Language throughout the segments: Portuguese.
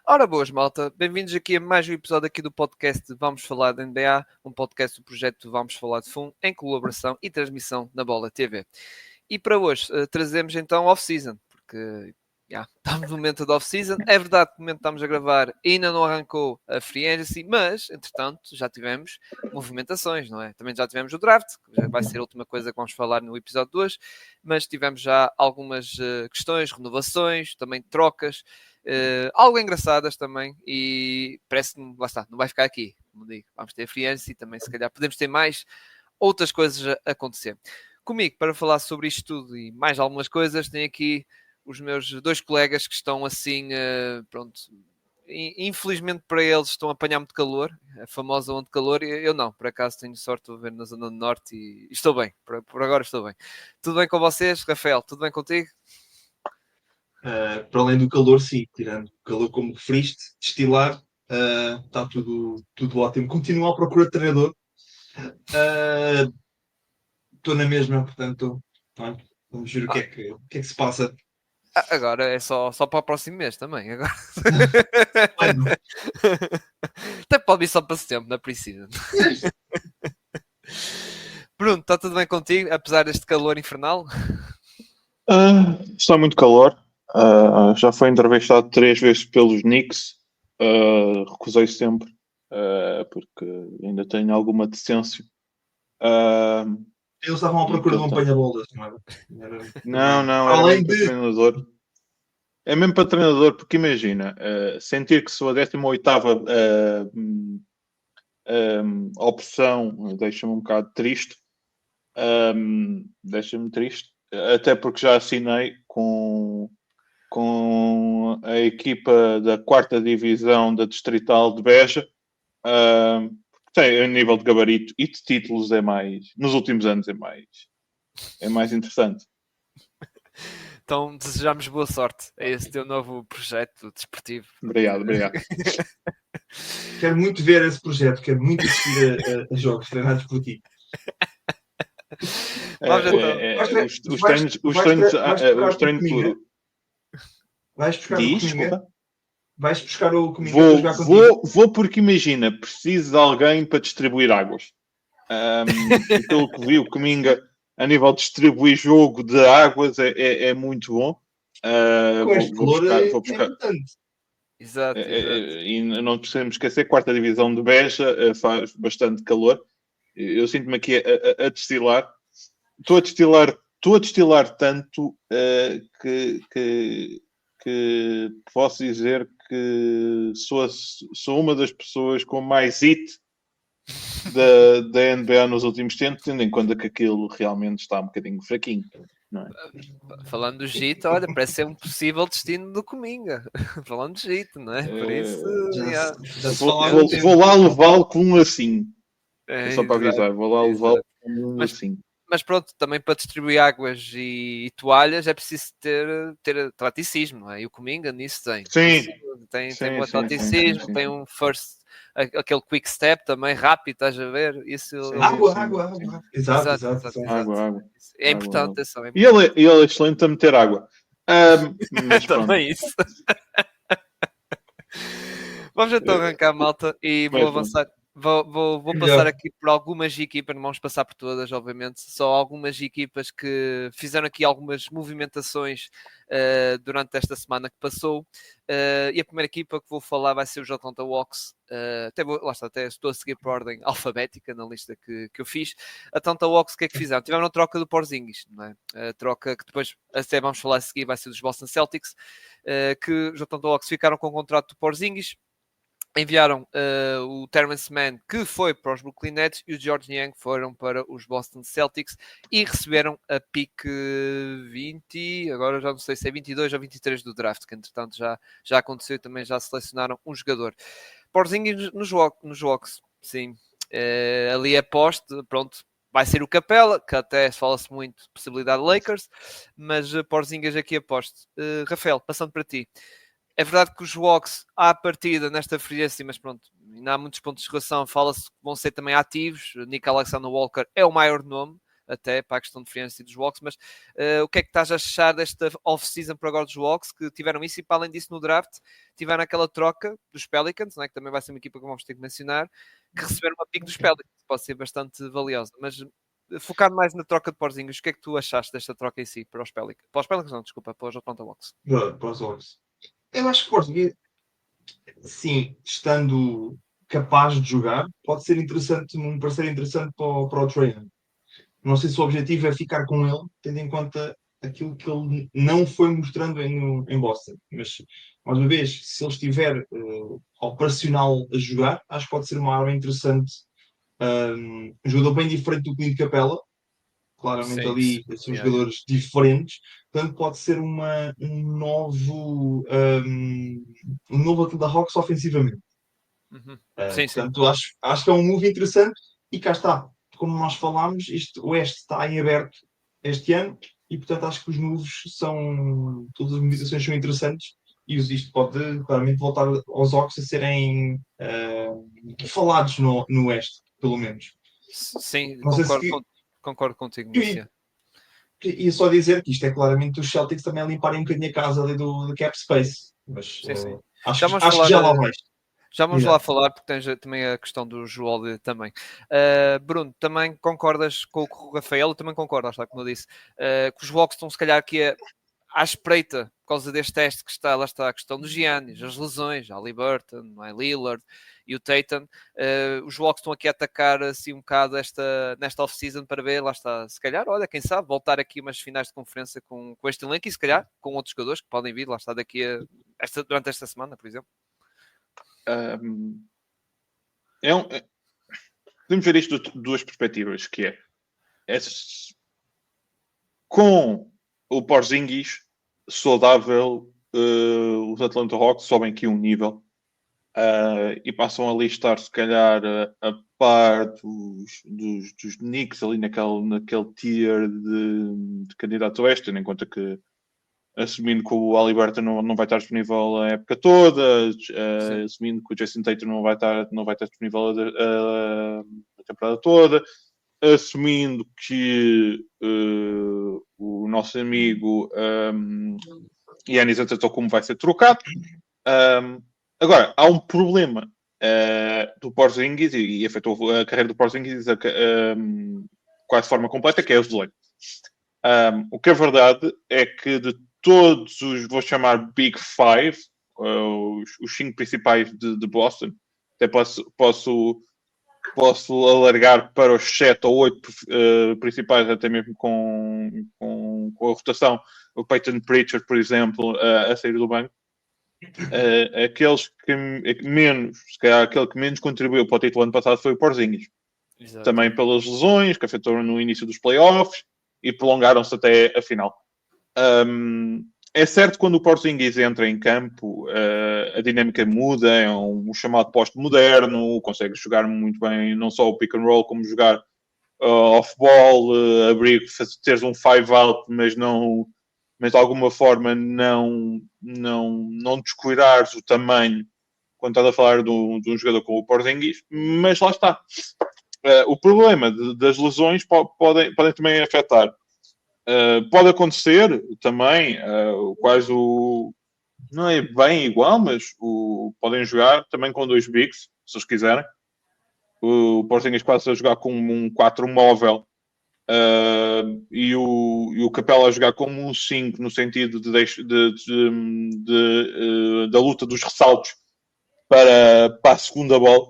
Ora boas, malta, bem-vindos aqui a mais um episódio aqui do podcast Vamos Falar de NBA, um podcast do projeto Vamos Falar de FUN, em colaboração e transmissão na Bola TV. E para hoje trazemos então off-season, porque estamos no momento da off-season. É verdade que no momento que estamos a gravar ainda não arrancou a free agency, mas, entretanto, já tivemos movimentações, não é? Também já tivemos o draft, que já vai ser a última coisa que vamos falar no episódio 2, mas tivemos já algumas questões, renovações, também trocas, algo engraçadas também, e parece-me, lá está, não vai ficar aqui, como digo, vamos ter a free agency, também se calhar podemos ter mais outras coisas a acontecer. Comigo, para falar sobre isto tudo e mais algumas coisas, tenho aqui os meus dois colegas que estão assim, pronto, infelizmente para eles estão a apanhar muito calor, a famosa onda de calor, e eu não, por acaso tenho sorte de ver na zona do norte e estou bem, por agora estou bem. Tudo bem com vocês, Rafael? Tudo bem contigo? Para além do calor, sim, tirando o calor como referiste, destilar, está tudo ótimo. Continuo à procura de treinador. Estou na mesma, portanto, olha, vamos ver o que é que se passa. Agora é só para o próximo mês também. Agora. Até pode vir só para setembro, não precisa. Bruno, está tudo bem contigo, apesar deste calor infernal? Está muito calor. Já foi entrevistado 3 vezes pelos Knicks. Recusei sempre, porque ainda tenho alguma decência. Eles estavam à procura de um apanha-bolas, não era? Não, era mesmo para treinador. É mesmo para treinador, porque imagina, sentir que sou a 18ª opção deixa-me um bocado triste. Deixa-me triste, até porque já assinei com a equipa da 4ª divisão da Distrital de Beja. Tem a nível de gabarito e de títulos nos últimos anos é mais interessante. Então desejamos boa sorte a esse teu novo projeto desportivo. Obrigado. Quero muito ver esse projeto, quero muito assistir a jogos treinados por ti. Os treinos. Vais buscar o Cominga? Vais buscar o Cominga para jogar contigo? Vou porque imagina, preciso de alguém para distribuir águas. Pelo que vi, o Cominga a nível de distribuir jogo de águas é muito bom. Vou buscar. Exato. E não precisamos esquecer, 4ª divisão de Beja faz bastante calor. Eu sinto-me aqui a destilar. Estou a destilar tanto que posso dizer que sou uma das pessoas com mais hit da NBA nos últimos tempos, tendo em conta que aquilo realmente está um bocadinho fraquinho. Não é? Falando do Gito, olha, parece ser um possível destino do Cominga. Falando do Gito, não é? Por isso. Vou lá levá-lo com um assim. Só para avisar, vou lá levá-lo com um assim. Mas pronto, também para distribuir águas e toalhas é preciso ter atleticismo, não é? E o Cominga nisso tem. Sim. Tem um atleticismo, tem um first, aquele quick step também rápido, estás a ver? Isso, água. Exato. Água. É importante, atenção. E ele é excelente a meter água. Mas também isso. Vamos então arrancar, malta, e vou avançar. Vou passar aqui por algumas equipas, não vamos passar por todas, obviamente, só algumas equipas que fizeram aqui algumas movimentações durante esta semana que passou. E a primeira equipa que vou falar vai ser os Atlanta Hawks. Até estou a seguir por ordem alfabética na lista que eu fiz. Atlanta Hawks, o que é que fizeram? Tiveram a troca do Porzingis, não é? A troca que depois, até vamos falar a seguir, vai ser dos Boston Celtics, que os Atlanta Hawks ficaram com o contrato do Porzingis. Enviaram o Terrence Mann, que foi para os Brooklyn Nets, e o George Niang foram para os Boston Celtics e receberam a pick 20, agora já não sei se é 22 ou 23 do draft, que entretanto já aconteceu e também já selecionaram um jogador. Porzingis nos Hawks, sim. Ali é poste, pronto. Vai ser o Capela, que até fala-se muito de possibilidade de Lakers, mas Porzingis aqui aposto. Rafael, passando para ti. É verdade que os Hawks, à partida, nesta free agency, mas pronto, ainda há muitos pontos de interrogação. Fala-se que vão ser também ativos. Nick Alexander-Walker é o maior nome, até para a questão de free agency dos Hawks, mas o que é que estás a achar desta off-season por agora dos Hawks, que tiveram isso e para além disso no draft tiveram aquela troca dos Pelicans, não é? Que também vai ser uma equipa que vamos ter que mencionar, que receberam uma pick dos Pelicans, que pode ser bastante valiosa, mas focado mais na troca de Porzingis, o que é que tu achaste desta troca em si para os Pelicans? Para os Pelicans não, desculpa, para os Atlanta Hawks. Para os Hawks. Eu acho que o Porzingis, sim, estando capaz de jogar, pode ser interessante, um parceiro interessante para o Trae Young. Não sei se o objetivo é ficar com ele, tendo em conta aquilo que ele não foi mostrando em Boston. Mas, mais uma vez, se ele estiver operacional a jogar, acho que pode ser uma arma interessante. Um jogador bem diferente do Clint Capella. Claramente Sim, ali sim. são jogadores diferentes. Portanto, pode ser um novo Atlanta Hawks ofensivamente. Uhum. Sim, sim. Portanto, acho que é um move interessante e cá está. Como nós falámos, o Oeste está em aberto este ano e, portanto, acho que os moves são. Todas as movimentações são interessantes e isto pode claramente voltar aos Hawks a serem falados no Oeste, pelo menos. Sim, Não sei concordo contigo se. nisso. E só dizer que isto é claramente os Celtics também a limparem um bocadinho a casa ali do cap space. Mas Sim. acho Já que já lá vais. Já vamos lá Exato. falar, porque tens também a questão do Joel também. Bruno, também concordas com o que o Rafael? Eu também concordo, está como eu disse, que os Hawks estão se calhar aqui à espreita, por causa deste teste que está, lá está a questão dos Giannis, as lesões, a Haliburton, não é? Lillard e o Tatum. Os Hawks estão aqui a atacar assim um bocado nesta off-season para ver, lá está, se calhar, olha, quem sabe, voltar aqui umas finais de conferência com este elenco e se calhar com outros jogadores que podem vir, lá está, durante esta semana, por exemplo. Podemos ver isto de duas perspectivas, que é com o Porzingis saudável, os Atlanta Hawks sobem aqui um nível e passam a listar se calhar a par dos Knicks ali naquele tier de candidato oeste, tendo em conta que assumindo que o Haliburton não vai estar disponível a época toda, assumindo que o Jason Tatum não vai estar disponível a temporada toda, assumindo que o nosso amigo Giannis Antetokounmpo vai ser trocado. Agora, há um problema do Porzingis e afetou a carreira do Porzingis quase de forma completa, que é os lesões. O que é verdade é que de todos os, vou chamar Big Five, os 5 principais de Boston, até posso alargar para os 7 ou 8 principais, até mesmo com a rotação, o Peyton Pritchard, por exemplo, a sair do banco. Aqueles que menos, se calhar aquele que menos contribuiu para o título ano passado foi o Porzingis. Exato. Também pelas lesões que afetaram no início dos playoffs e prolongaram-se até a final. É certo que quando o Porzingis entra em campo, a dinâmica muda, é um chamado poste moderno, consegue jogar muito bem não só o pick and roll, como jogar off-ball, teres um 5-out, mas de alguma forma não descuidares o tamanho quando estás a falar de um jogador como o Porzingis, mas lá está. O problema das lesões podem também afetar. Pode acontecer também, quase não é bem igual, mas podem jogar também com 2 bigs, se eles quiserem. O Porzingis quase a jogar com um 4 móvel e o Capela a jogar como um 5 no sentido da luta dos ressaltos para a segunda bola.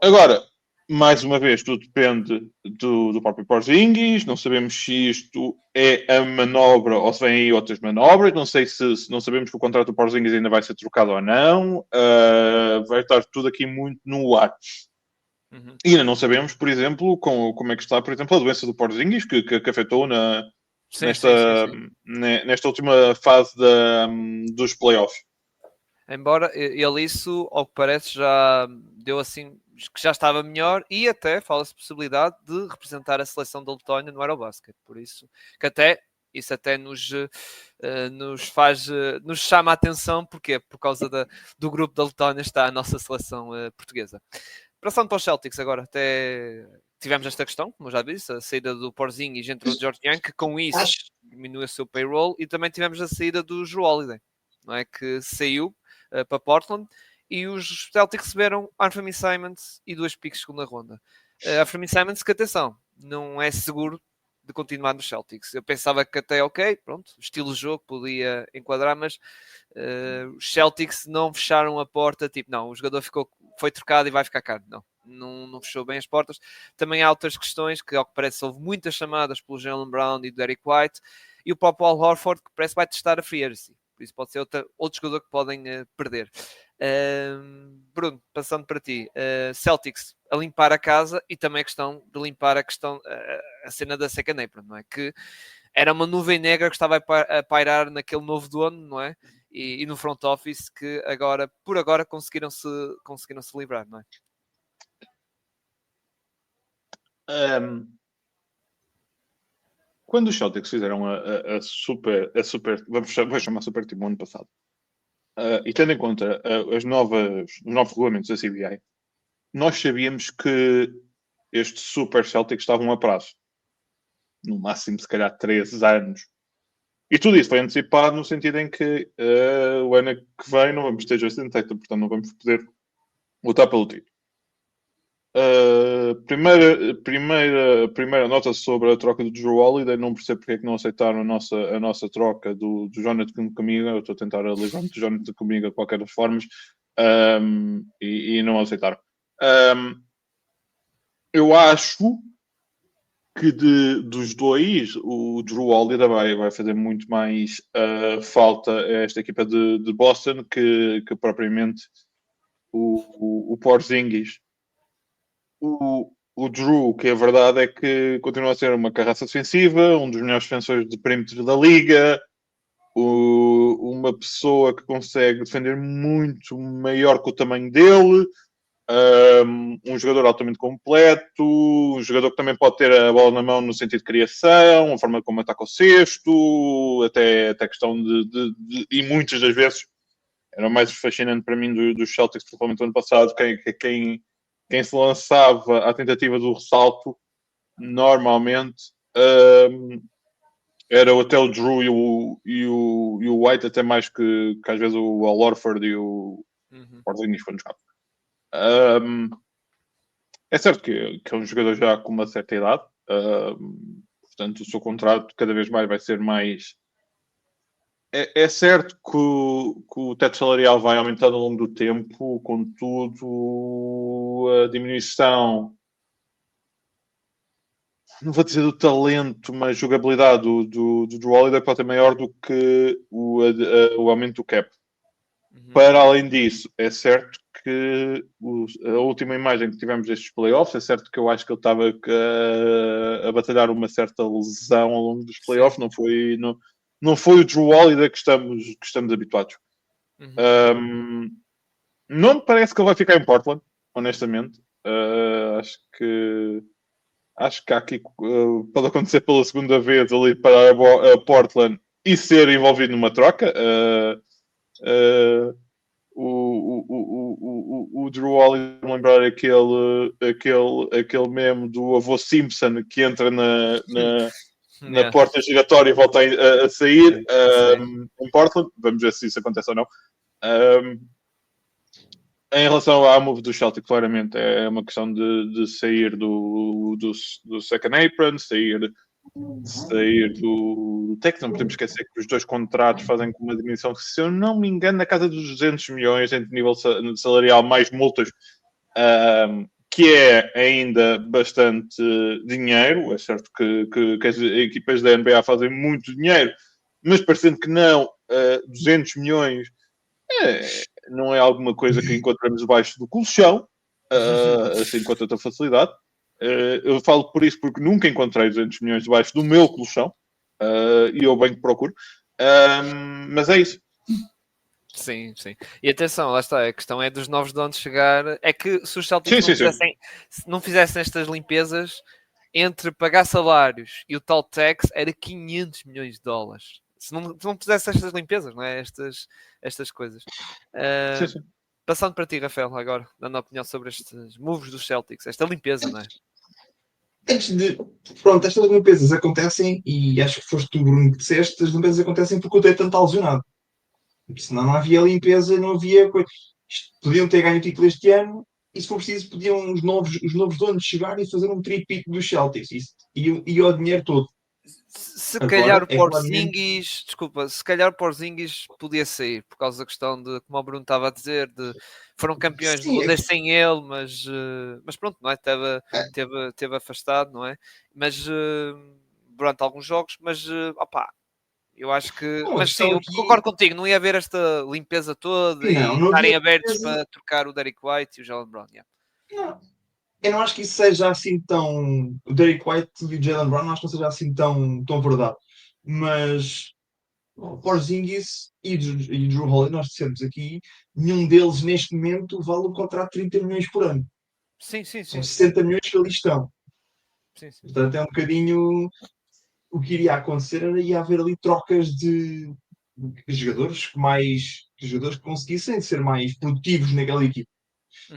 Agora, mais uma vez, tudo depende do próprio Porzingis. Não sabemos se isto é a manobra ou se vem aí outras manobras. Não sei se não sabemos que o contrato do Porzingis ainda vai ser trocado ou não. Vai estar tudo aqui muito no ar. Uhum. E ainda não sabemos, por exemplo, como é que está, por exemplo, a doença do Porzingis que afetou nesta última fase dos playoffs. Embora ele isso, ao que parece, já deu assim, que já estava melhor e até fala-se possibilidade de representar a seleção da Letónia no Eurobasket. Por isso, que até isso até nos faz, nos chama a atenção. Porquê? Por causa do grupo da Letónia está a nossa seleção portuguesa. Passando para os Celtics agora, até tivemos esta questão, como eu já disse, a saída do Porzingis, entrou o George Young, que com isso diminui o seu payroll, e também tivemos a saída do Jrue Holiday, não é? Que saiu para Portland, e os Celtics receberam Anthony Simons e 2 picks de segunda ronda. Anthony Simons, que atenção, não é seguro de continuar nos Celtics. Eu pensava que até ok, pronto, estilo de jogo podia enquadrar, mas os Celtics não fecharam a porta, tipo, não, o jogador foi trocado e vai ficar caro. Não fechou bem as portas. Também há outras questões, que ao que parece houve muitas chamadas pelo Jaylen Brown e do Derek White, e o próprio Al Horford, que parece que vai testar a free agency. Por isso pode ser outro jogador que podem perder. Bruno, passando para ti, Celtics a limpar a casa, e também a questão de limpar a cena da second apron, não é? Que era uma nuvem negra que estava a pairar naquele novo dono, não é? E no front office, que por agora conseguiram-se livrar, não é? Quando os Celtics fizeram a super, vou chamar Super Team ano passado, e tendo em conta os novos regulamentos da CBA, nós sabíamos que estes Super Celtics estavam a prazo. No máximo, se calhar, 13 anos. E tudo isso foi antecipado no sentido em que o ano que vem não vamos ter Jason Tatum, portanto não vamos poder lutar pelo título. Primeira nota sobre a troca do Jrue Holiday. Não percebo porque é que não aceitaram a nossa troca do Jonathan Kuminga. Eu estou a tentar livrar-me do Jonathan Kuminga de qualquer das formas, e não aceitaram. Eu acho que dos dois, o Jrue Holiday vai fazer muito mais falta a esta equipa de Boston que propriamente o Porzingis. O Jrue, que a verdade é que continua a ser uma carraça defensiva, um dos melhores defensores de perímetro da liga, uma pessoa que consegue defender muito maior que o tamanho dele, um jogador altamente completo, um jogador que também pode ter a bola na mão no sentido de criação, a forma como ataca o cesto, até questão e muitas das vezes era o mais fascinante para mim dos Celtics, principalmente no ano passado, quem se lançava à tentativa do ressalto, normalmente era até o Jrue e o White, até mais que às vezes o Al Horford e o Porzingis quando jogavam. É certo que é um jogador já com uma certa idade, portanto o seu contrato cada vez mais vai ser mais... É certo que o teto salarial vai aumentando ao longo do tempo, contudo, a diminuição, não vou dizer do talento, mas a jogabilidade do Jrue Holiday pode ser maior do que o aumento do cap. Para além disso, é certo que a última imagem que tivemos destes playoffs, é certo que eu acho que ele estava a batalhar uma certa lesão ao longo dos playoffs, não foi o Jrue Holiday que estamos habituados. Não me parece que ele vai ficar em Portland, honestamente. Acho que há aqui pode acontecer pela segunda vez ali para a Portland e ser envolvido numa troca. O Jrue Holiday, me lembrar aquele meme do avô Simpson que entra na porta giratória e volta a sair em Portland. Vamos ver se isso acontece ou não. Em relação à move do Celtic, claramente é uma questão de sair do second apron, sair do Tech. Não podemos esquecer que os dois contratos fazem com uma dimensão, se eu não me engano, na casa dos 200 milhões entre nível salarial mais multas, que é ainda bastante dinheiro. É certo que as equipas da NBA fazem muito dinheiro, mas parecendo que não, 200 milhões não é alguma coisa que encontramos debaixo do colchão, assim com tanta facilidade. Eu falo por isso porque nunca encontrei 200 milhões debaixo do meu colchão, e eu bem que procuro. Mas é isso. Sim. E atenção, lá está, a questão é dos novos donos chegar. É que se os Celtics não fizessem estas limpezas, entre pagar salários e o tal tax era 500 milhões de dólares. Se não fizesse estas limpezas, não é? Estas coisas. Sim. Passando para ti, Rafael, agora, dando a opinião sobre estes moves dos Celtics, esta limpeza, não é? Pronto, estas limpezas acontecem, e acho que foste tu, Bruno, que disseste, as limpezas acontecem porque o Tatum está lesionado. Senão não havia limpeza, não havia coisa. Podiam ter ganho o título este ano, e se for preciso, podiam os novos donos chegar e fazer um tripito dos Celtics. E o dinheiro todo. Se Agora, calhar o é claramente... Porzingis, desculpa, se calhar o Porzingis podia sair por causa da questão de, como o Bruno estava a dizer, de foram campeões Sim, de sem ele, mas pronto, não é? Teve afastado, não é? Mas durante alguns jogos, mas opá, eu acho que, não, a mas sim, questão eu aqui... concordo contigo, não ia haver esta limpeza toda e Não estarem havia abertos limpeza. para trocar o Derek White e o Jalen Brown. Yeah. Não. Eu não acho que isso seja assim tão... O Derek White e o Jalen Brown não acho que não seja assim tão verdade. Mas... O Porzingis e o Drew Holiday, nós dissemos aqui, nenhum deles neste momento vale o contrato de 30 milhões por ano. Sim, sim, São sim, 60 milhões que ali estão. sim, sim. Portanto, é um bocadinho o que iria acontecer, ia haver ali trocas de jogadores que conseguissem ser mais produtivos naquela equipe.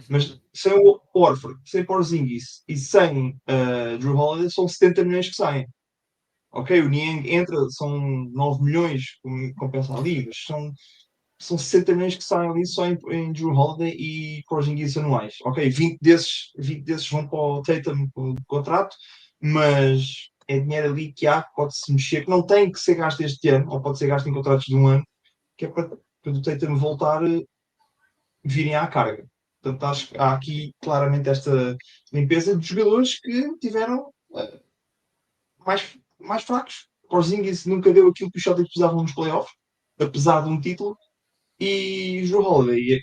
Mas sem o Horford, sem Porzingis e sem Drew Holiday, são 70 milhões que saem. Ok, o Niang entra, são 9 milhões, como compensa ali, mas são 60 milhões que saem ali só em Drew Holiday e Porzingis anuais. Ok, 20 desses vão para o Tatum com o contrato, mas é dinheiro ali que há, que pode-se mexer, que não tem que ser gasto este ano, ou pode ser gasto em contratos de um ano, que é para quando o Tatum voltar, virem à carga. Portanto, acho que há aqui claramente esta limpeza de jogadores que tiveram mais fracos. Porzingis nunca deu aquilo que os Celtics precisavam nos playoffs, apesar de um título, e Drew Holiday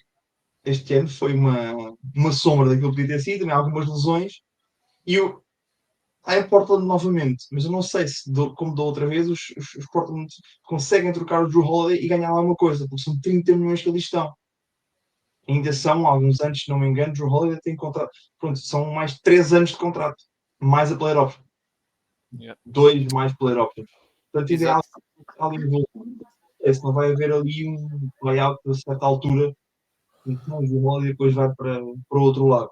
este ano foi uma sombra daquilo que podia ter sido, também algumas lesões, e há em Portland novamente, mas eu não sei se, como da outra vez, os Portland conseguem trocar o Drew Holiday e ganhar lá uma coisa, porque são 30 milhões que ali estão. Ainda são, há alguns anos, se não me engano, Drew Holiday tem contrato. Pronto, são mais 3 anos de contrato, mais a player option. Yeah. 2 mais player option. Portanto, ainda há Exato. ali envolvido. Se não vai haver ali um buyout a certa altura, então o Drew Holiday depois vai para o outro lado.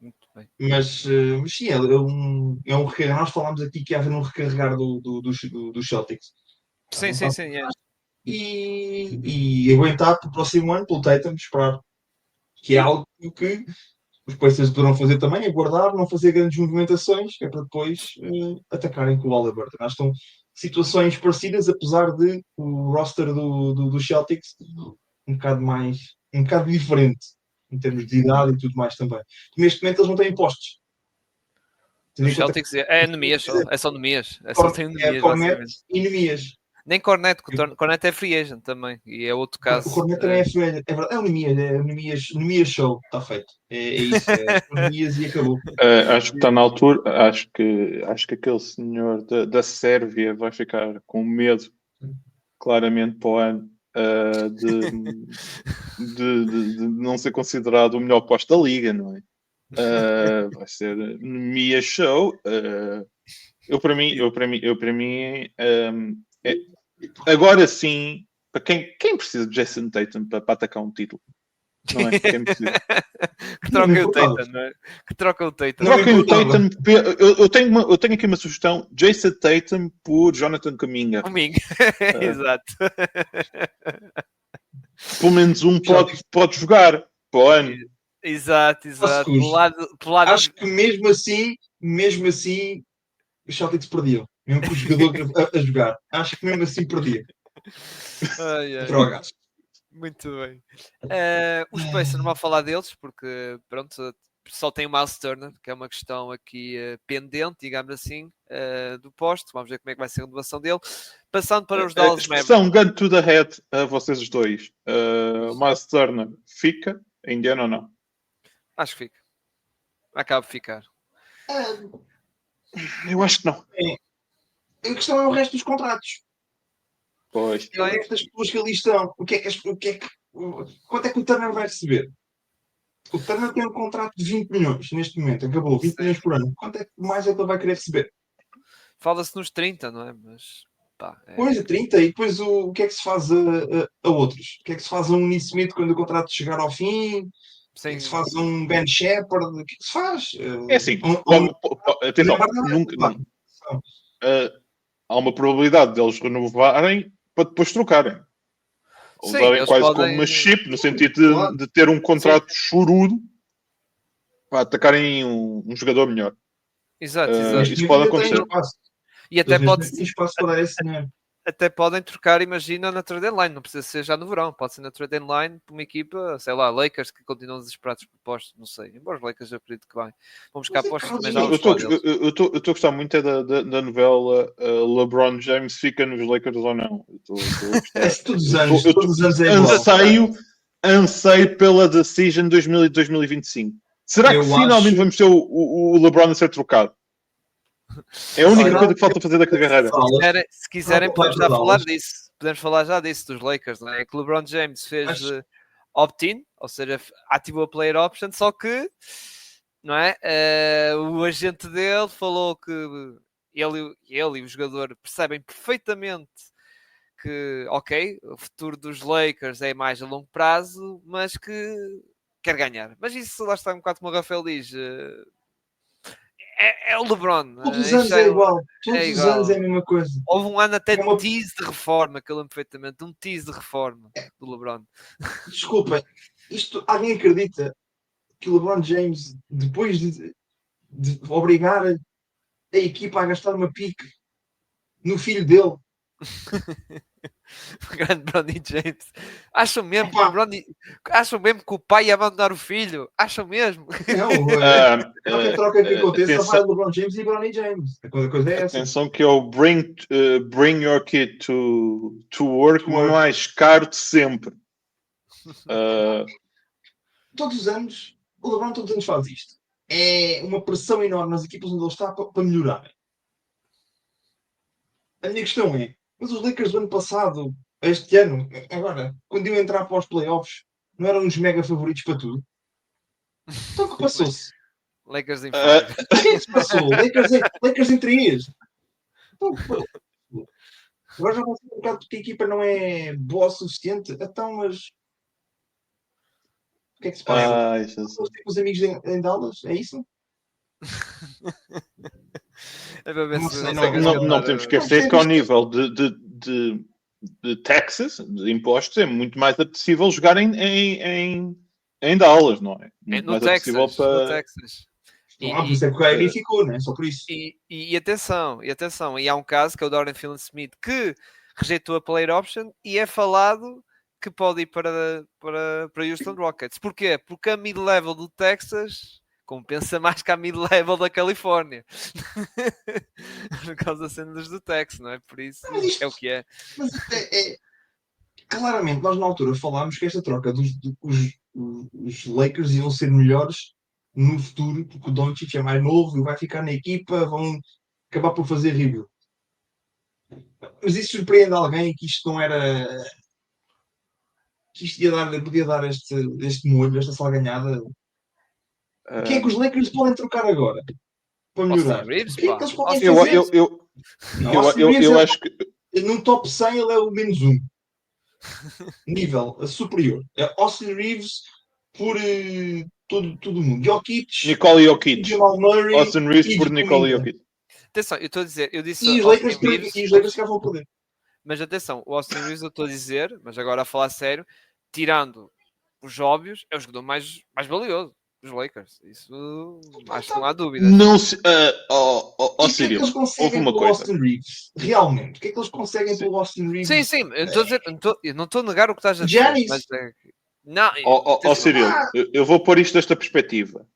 Muito bem. Mas sim, é um recarregar. Nós falámos aqui que ia haver um recarregar dos Celtics. Sim, sim, sim. Yeah. E aguentar para o próximo ano, pelo Tatum, esperar. Que é algo que os Pacers poderão fazer também, aguardar, não fazer grandes movimentações, que é para depois atacarem com o Haliburton. Acho que estão situações parecidas, apesar de o roster dos Celtics um bocado diferente, em termos de idade e tudo mais também. Neste momento eles não têm postos. Tendo Dos em conta Celtics é anemias só. É só anemias. É só tem é anemias, Cornet basicamente. e Nemias. Nem Cornet, que o Cornet é free agent também. E é outro O caso. Cornet também é velho. É verdade, é o Nemias Show, está feito. É isso, é o Nemias e acabou. Acho que está na altura. Acho que aquele senhor da Sérvia vai ficar com medo, claramente, para o ano, de não ser considerado o melhor posto da liga, não é? Vai ser Mia Show. Para mim, agora sim, para quem precisa de Jason Tatum para atacar um título, não é? Quem precisa? Que Não me troca o importava. Tatum, não é? Que troca o Tatum. Não me Troquem o importava. Tatum. Eu tenho aqui uma sugestão: Jason Tatum por Jonathan Kuminga. Comigo. Exato. Pelo menos um pode jogar para o ano. Exato. Pelo lado Acho que mesmo assim, os Celtics perdiam. Mesmo com o jogador a jogar. Acho que mesmo assim perdia. Ai, ai. Drogas. Muito bem. Os Pacers não vou falar deles porque pronto, só tem o Miles Turner, que é uma questão aqui pendente, digamos assim, do posto. Vamos ver como é que vai ser a renovação dele. Passando para os Dallas Mavericks. Expressão gun to the head a vocês os dois. Miles Turner fica em Indiana ou não? Acho que fica. Acaba de ficar. Eu acho que não. A questão é o resto dos contratos. Pois. É o resto das pessoas que ali estão. Quanto é que o Turner vai receber? O Turner tem um contrato de 20 milhões neste momento, acabou, 20 milhões por ano. Quanto é que mais é que ele vai querer receber? Fala-se nos 30, não é? Mas pá, Pois, a 30, e depois o que é que se faz a outros? O que é que se faz a um Nick Smith quando o contrato chegar ao fim? O que é que se sem. faz a um Ben Shepherd? O que é que se faz? É assim, atenção, nunca, há uma probabilidade deles renovarem para depois trocarem. Sim, Usarem eles quase podem. como uma chip, no sentido claro. de ter um contrato chorudo para atacarem um jogador melhor. Exato, Uh, exato. isso pode Ainda têm acontecer. espaço. E até, Eles pode, ainda têm espaço para dar esse dinheiro. até podem trocar, imagina, na trade deadline. Não precisa ser já no verão. Pode ser na trade deadline por uma equipa, sei lá, Lakers, que continuam desesperados por postos. Não sei. Embora os Lakers eu acredito que vai. Vamos buscar Mas é postos Carlos também já Eu vamos estou falar deles. eu estou a gostar muito é da novela LeBron James fica nos Lakers ou não. Eu estou a gostar. É todos os anos é igual. Anseio pela Decision 2025. Será que Eu finalmente acho- vamos ter o LeBron a ser trocado? É a única Olha, coisa que falta fazer da carreira. Se quiserem, Vai podemos para já falar Dallas. disso. Podemos falar já disso, dos Lakers, não é? Que o LeBron James fez Acho- opt-in, ou seja, ativou a player option, só que, não é? O agente dele falou que ele e o jogador percebem perfeitamente que, ok, o futuro dos Lakers é mais a longo prazo, mas que quer ganhar. Mas isso lá está um bocado como o Rafael diz. É o LeBron. Todos os Isto anos já é igual. é Todos os igual. anos é a mesma coisa. Houve um ano até É de uma- tease de reforma, que eu lembro perfeitamente, um tease de reforma do LeBron. Desculpem, alguém acredita que o LeBron James, depois de obrigar a equipa a gastar uma pique no filho dele, O grande Bronny James. Acham mesmo, Opa. acham mesmo que o pai ia abandonar o filho? Acham mesmo? não, qualquer troca que aconteça vai o LeBron James e Bronny James. A coisa é essa. Atenção que é o bring your kid to work To work. mais caro de sempre. Todos os anos, o LeBron todos os anos faz isto. É uma pressão enorme nas equipas onde ele está para melhorarem. A minha questão é, mas os Lakers do ano passado, este ano, agora, quando iam entrar para os playoffs, não eram uns mega favoritos para tudo? Então o que passou-se? Lakers em Ah, five. O que é que se passou? Lakers em 3. Então, agora já vai ser um bocado porque a equipa não é boa o suficiente. Então, mas o que é que se passa? Ai, Jesus. Eles têm os amigos em Dallas? É isso? É para ver Não se sei, conseguem Não escapar. temos que esquecer que ao nível de taxes, de impostos, é muito mais apetecível jogar em Dallas, não é? Muito No mais apetecível Texas. No para. Texas. Por isso é que o Kyrie ficou, né? Só por isso. E atenção, e há um caso que é o Dorian Finney-Smith que rejeitou a player option e é falado que pode ir para Houston Rockets. Porquê? Porque a mid-level do Texas compensa mais que a mid-level da Califórnia. Por causa das cenas do Texas, não é? Por isso Mas isto- é o que é. Mas claramente, nós na altura falámos que esta troca os Lakers iam ser melhores no futuro, porque o Doncic é mais novo e vai ficar na equipa, vão acabar por fazer rebuild. Mas isso surpreende alguém que isto não era. Que isto podia dar este molho, esta salganhada. O que é que os Lakers podem trocar agora? Para melhorar? Austin Reeves, O que é pá. que eles podem Eu, fazer? eu, eu, Não, eu, Austin eu, Reeves eu acho que. num top 100 ele é o menos um. Nível superior. É Austin Reeves por todo mundo. Jokic, Nikola Jokic. Jamal Murray Austin Reeves e por Nikola Kuminga. Jokic. Atenção, eu estou a dizer, eu disse E os Austin Lakers, Reeves, e os Lakers que vão poder. mas atenção, o Austin Reeves eu estou a dizer, mas agora a falar sério, tirando os óbvios, é o jogador mais valioso dos Lakers. Isso acho que não há dúvidas. Não se. E o que é que Cyril, eles houve conseguem uma pelo coisa. Austin Reeves? Realmente, o que é que eles conseguem Sim. pelo Austin Reeves? Sim, sim, eu estou a dizer, eu não estou a negar o que estás a dizer. Giannis. Mas, não, Ó Cyril, eu vou pôr isto desta perspectiva.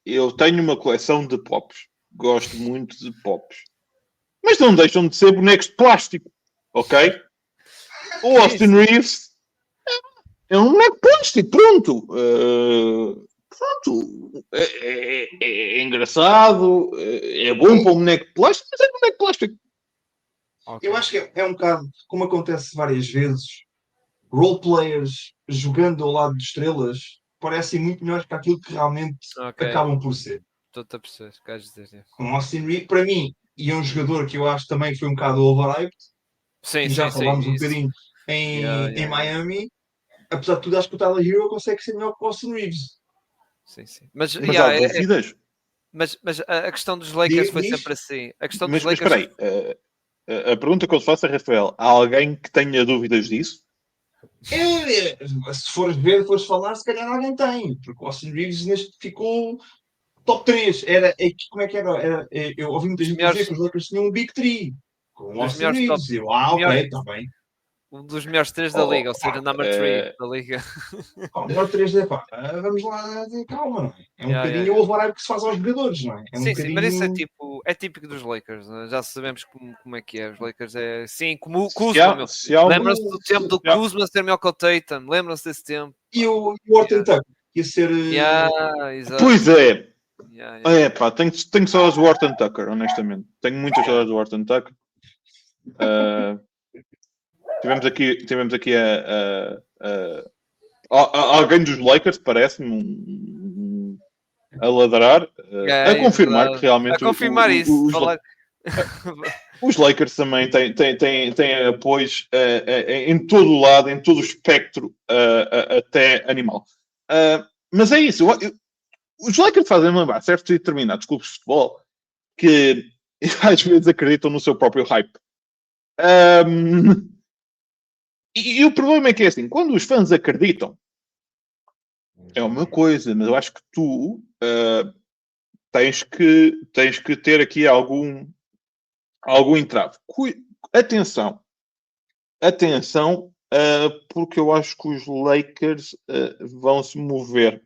Eu tenho uma coleção de pops. Gosto muito de pops. Mas não deixam de ser bonecos de plástico. Ok? O Austin Reeves é um boneco de plástico. Pronto. Pronto. É engraçado. É bom para um boneco de plástico, mas é boneco de plástico. Eu acho que é um bocado como acontece várias vezes. Roleplayers jogando ao lado de estrelas parecem muito melhores que aquilo que realmente Ok. acabam por ser. Estou-te a perceber, queres dizer. Yeah. Com Austin Reeves, para mim, e é um jogador que eu acho também foi um bocado overhyped, Sim, e já sim, falámos um isso. bocadinho Yeah, em yeah. Miami. Apesar de tudo, acho que o Tyler Hero consegue ser melhor que o Austin Reeves. Sim, sim. Mas, Mas yeah, há dúvidas? mas a questão dos Lakers foi Diz? sempre assim. A questão Mas dos Lakers. espera aí. A pergunta que eu te faço é, Rafael, há alguém que tenha dúvidas disso? Se fores ver, fores falar, se calhar alguém tem. Porque o Austin Reeves neste ficou top 3. Como é que era? Eu ouvi muita Dos gente dizer melhores, que os Lakers tinham um Big 3 com o dos Austin melhores top. Reeves. Ok, Melhores, está bem. um dos melhores 3 da liga, ou seja, number 3 da liga. O melhor 3D, pá, vamos lá, calma, não é? É um Yeah, yeah, bocadinho yeah. o overhype que se faz aos jogadores, não é? É um Sim, sim, mas isso bocadinho. é típico dos Lakers, né? Já sabemos como é que é. Os Lakers é sim, como o Se Kuzma, há, meu. se há um- Lembram-se do tempo do se há- Kuzma ser melhor que o Tatum? Lembram-se desse tempo? E o Horton Yeah, Tucker ia ser. yeah, exato. Pois é. Yeah, yeah. É pá, tenho saudades do Horton Tucker, honestamente. Tenho muitas saudades do Horton Tucker. Uh, tivemos aqui alguém dos Lakers, parece-me, a ladrar, a É, confirmar que verdade. A realmente confirmar isso. Falar... os Lakers também têm apoios em todo o lado, em todo o espectro, até animal. Mas é isso. Os Lakers fazem lembrar certos e determinados clubes de futebol que às vezes acreditam no seu próprio hype. E o problema é que é assim, quando os fãs acreditam, é uma coisa, mas eu acho que tu tens que ter aqui algum entrave. Atenção, porque eu acho que os Lakers vão se mover.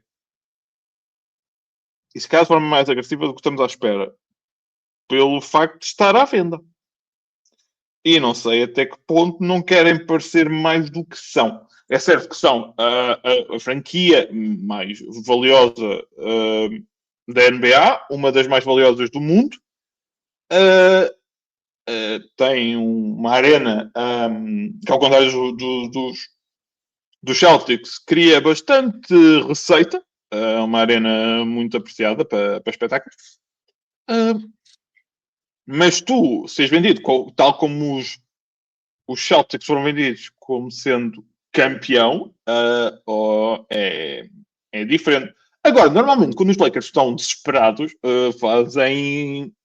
E se calhar de forma mais agressiva do que estamos à espera. Pelo facto de estar à venda. E não sei até que ponto não querem parecer mais do que são. É certo que são a franquia mais valiosa da NBA, uma das mais valiosas do mundo. Tem uma arena que, ao contrário dos Celtics, cria bastante receita. Uma arena muito apreciada para espetáculos. Mas tu seres vendido, tal como os Celtics foram vendidos como sendo campeão, é diferente. Agora, normalmente, quando os Lakers estão desesperados, fazem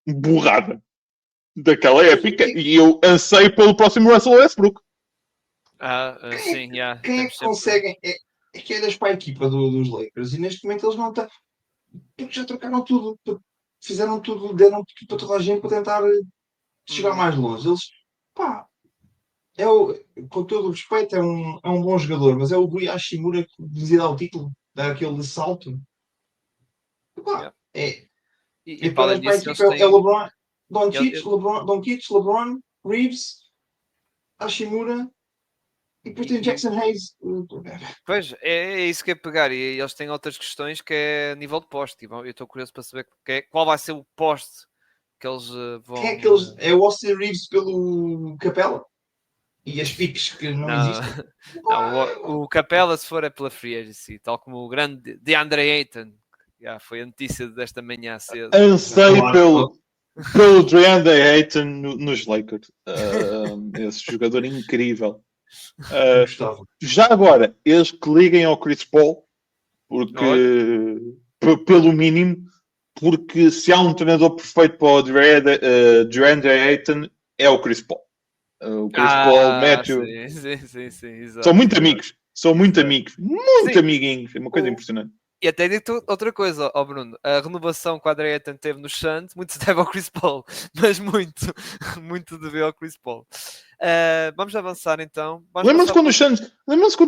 burrada daquela épica e eu anseio pelo próximo Russell Westbrook. Sim, yeah. Quem é que conseguem? É que olhas para a equipa dos Lakers e neste momento eles não estão. Porque já trocaram tudo. Fizeram tudo, deram tudo para toda a gente para tentar chegar mais longe. Eles, pá, com todo o respeito, é um bom jogador, mas é o Rui Hashimura que dizia dar o título, dar aquele salto. Pá, Yeah. E tu para olhas além para a disso, eles equipa, é têm. LeBron, Doncic, LeBron, Reeves, Hashimura e depois tem Jackson Hayes. Pois, é isso que é pegar. E eles têm outras questões que é a nível de poste. E eu estou curioso para saber qual vai ser o poste que eles vão. Quem é que eles. É o Austin Reeves pelo Capela? E as piques que não existem? Não, o Capela, se for, é pela free agency, tal como o grande DeAndre Ayton. Já foi a notícia desta manhã cedo. Anseio pelo DeAndre Ayton nos Lakers. Esse jogador incrível. Já agora, eles que liguem ao Chris Paul, porque pelo mínimo, porque se há um treinador perfeito para o DeAndre Ayton, é o Chris Paul. O Chris Paul, Matthew. Sim, exato. São muito amigos. São muito amigos. Muito Sim. amiguinhos. É uma coisa impressionante. E até digo outra coisa, Bruno. A renovação que o André Ayton teve no Suns, muito se deve ao Chris Paul. Mas muito deve ao Chris Paul. Vamos avançar então. Lembram-se quando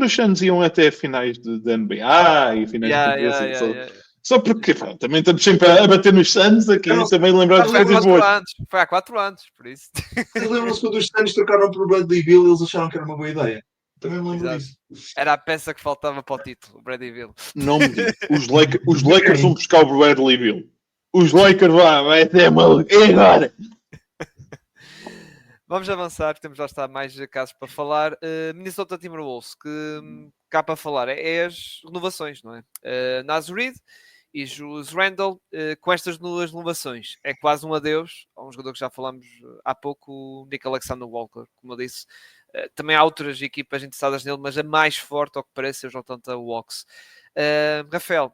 os Suns iam até finais de NBA e finais de conferência? Só porque também estamos sempre a bater nos Suns aqui e também lembrar de coisas boas. Foi há 4 anos, por isso. Lembram-se quando os Suns trocaram por Bradley Beal e eles acharam que era uma boa ideia. Também me lembro disso. Era a peça que faltava para o título, o Bradley Beal. Não me diga. Os Lakers vão buscar o Bradley Beal. Os Lakers vai até maluco. E agora? Vamos avançar, temos lá estar mais casos para falar. Minnesota Timberwolves, que cá para falar é as renovações, não é? Naz Reid e Julius Randle, com estas duas renovações, é quase um adeus a um jogador que já falámos há pouco, o Nick Alexander-Walker, como eu disse. Também há outras equipas interessadas nele, mas a mais forte, ao que parece, é o Atlanta Hawks. Rafael,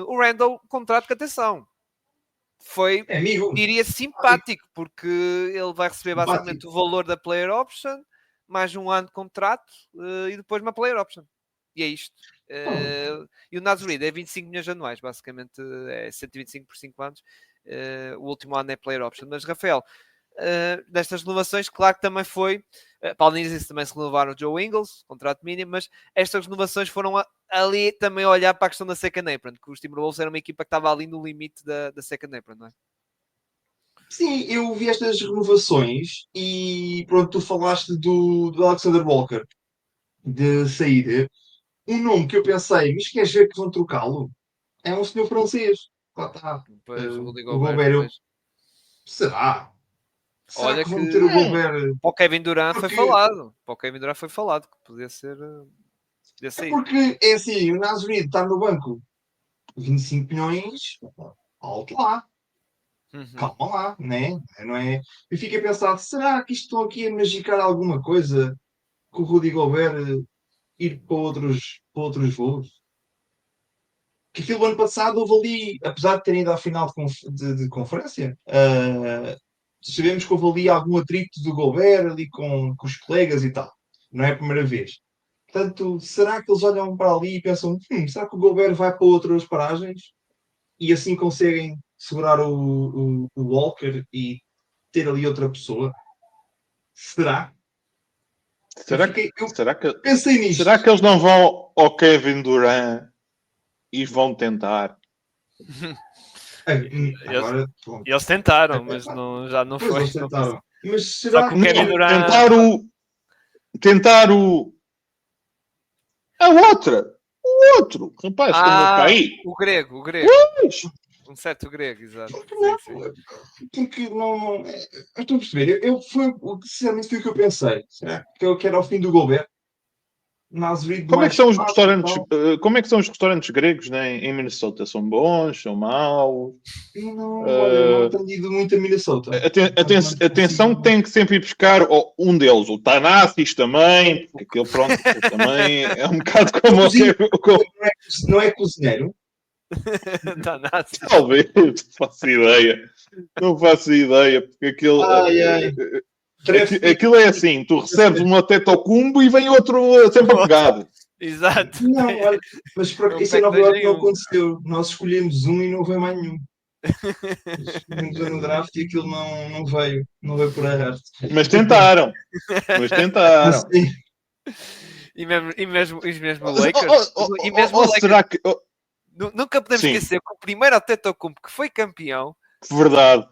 o Randle, contrato que, atenção, foi, diria, simpático, porque ele vai receber basicamente o valor da player option, mais um ano de contrato e depois uma player option. E é isto. E o Naz Reid é 25 milhões anuais, basicamente é 125 por 5 anos. O último ano é player option. Mas, Rafael, destas renovações, claro que também foi, para além disso também se renovaram o Joe Ingles, contrato mínimo, mas estas renovações foram ali também a olhar para a questão da second apron, que os Timberwolves era uma equipa que estava ali no limite da second apron, não é? Sim, eu vi estas renovações e pronto, tu falaste do Alexander Walker de sair. Um nome que eu pensei, mas queres ver que vão trocá-lo? É um senhor francês. Lá está. Depois o Rudy O Gobert. Gobert. Será? Será Olha que vão que meter o Gobert? para o Kevin Durant foi falado. Para o Kevin Durant foi falado que podia ser. Podia É sair. porque é assim, o Naz Reid está no banco 25 milhões, alto lá. Calma lá, né? Não é? Eu fico a pensar, será que isto estão aqui a magicar alguma coisa com o Rudy Gobert ir para outros voos? Que aquilo ano passado houve ali, apesar de terem ido à final de conferência, sabemos que houve ali algum atrito do Gobert ali com os colegas e tal. Não é a primeira vez. Portanto, será que eles olham para ali e pensam, será que o Gobert vai para outras paragens e assim conseguem segurar o Walker e ter ali outra pessoa? Será? Será que Pensei nisto. Será que eles não vão ao Kevin Durant e vão tentar? Agora, eles tentaram, mas já não foi. Eles tentaram. Mas será que o Kevin Durant... tentar a outra, o outro rapaz que andou para aí, o grego, um certo grego, exato. Porque não. Eu estou a perceber. Sinceramente, foi o que eu pensei. Será que era o fim do Gobert? Como é que são os restaurantes? Como é que são os restaurantes gregos, né, em Minnesota? São bons? São maus? Olha, não tenho ido muito a Minnesota. Atenção que tem que sempre ir buscar um deles, o Tanassis também, porque aquele pronto também é um bocado como não é cozinheiro? Tanassis. Talvez, não faço ideia, porque aquele aquilo é assim, tu recebes um Tetocumbo e vem outro sempre apegado. Exato. Não, olha, mas isso em Nova Iorque não aconteceu. Nós escolhemos um e não veio mais nenhum. Escolhemos no draft e aquilo não veio por arrasto. Mas tentaram. E mesmo os Lakers. Será que... Nunca podemos esquecer que o primeiro Tetocumbo que foi campeão... Verdade.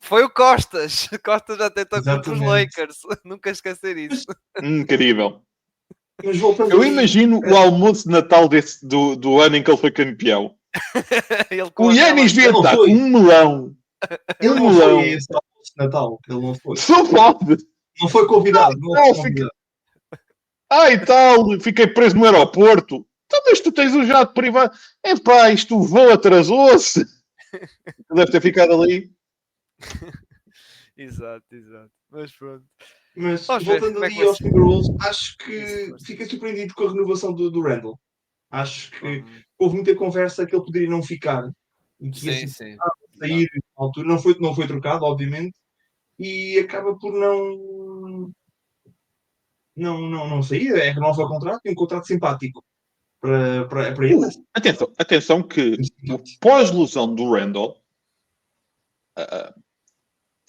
Foi o Costas. Costas já tentou contra os Lakers. Nunca esquecer isso. Incrível. Eu imagino o almoço de Natal do ano em que ele foi campeão. O Yannis devia estar com um melão. Ele não foi esse almoço de Natal. Ele não foi. Só pode. Não foi convidado. E tal. Fiquei preso no aeroporto. Então, mas tu tens um jato privado. Epá, isto o voo atrasou-se. Deve ter ficado ali. Exato. Mas pronto. Mas voltando ali aos Timberwolves, acho que fiquei surpreendido com a renovação do Randle. Acho que houve muita conversa que ele poderia não ficar. E que ia sair na altura. Não foi trocado, obviamente. E acaba por não sair. É renovar o contrato e um contrato simpático para ele. Atenção que o pós-lesão do Randle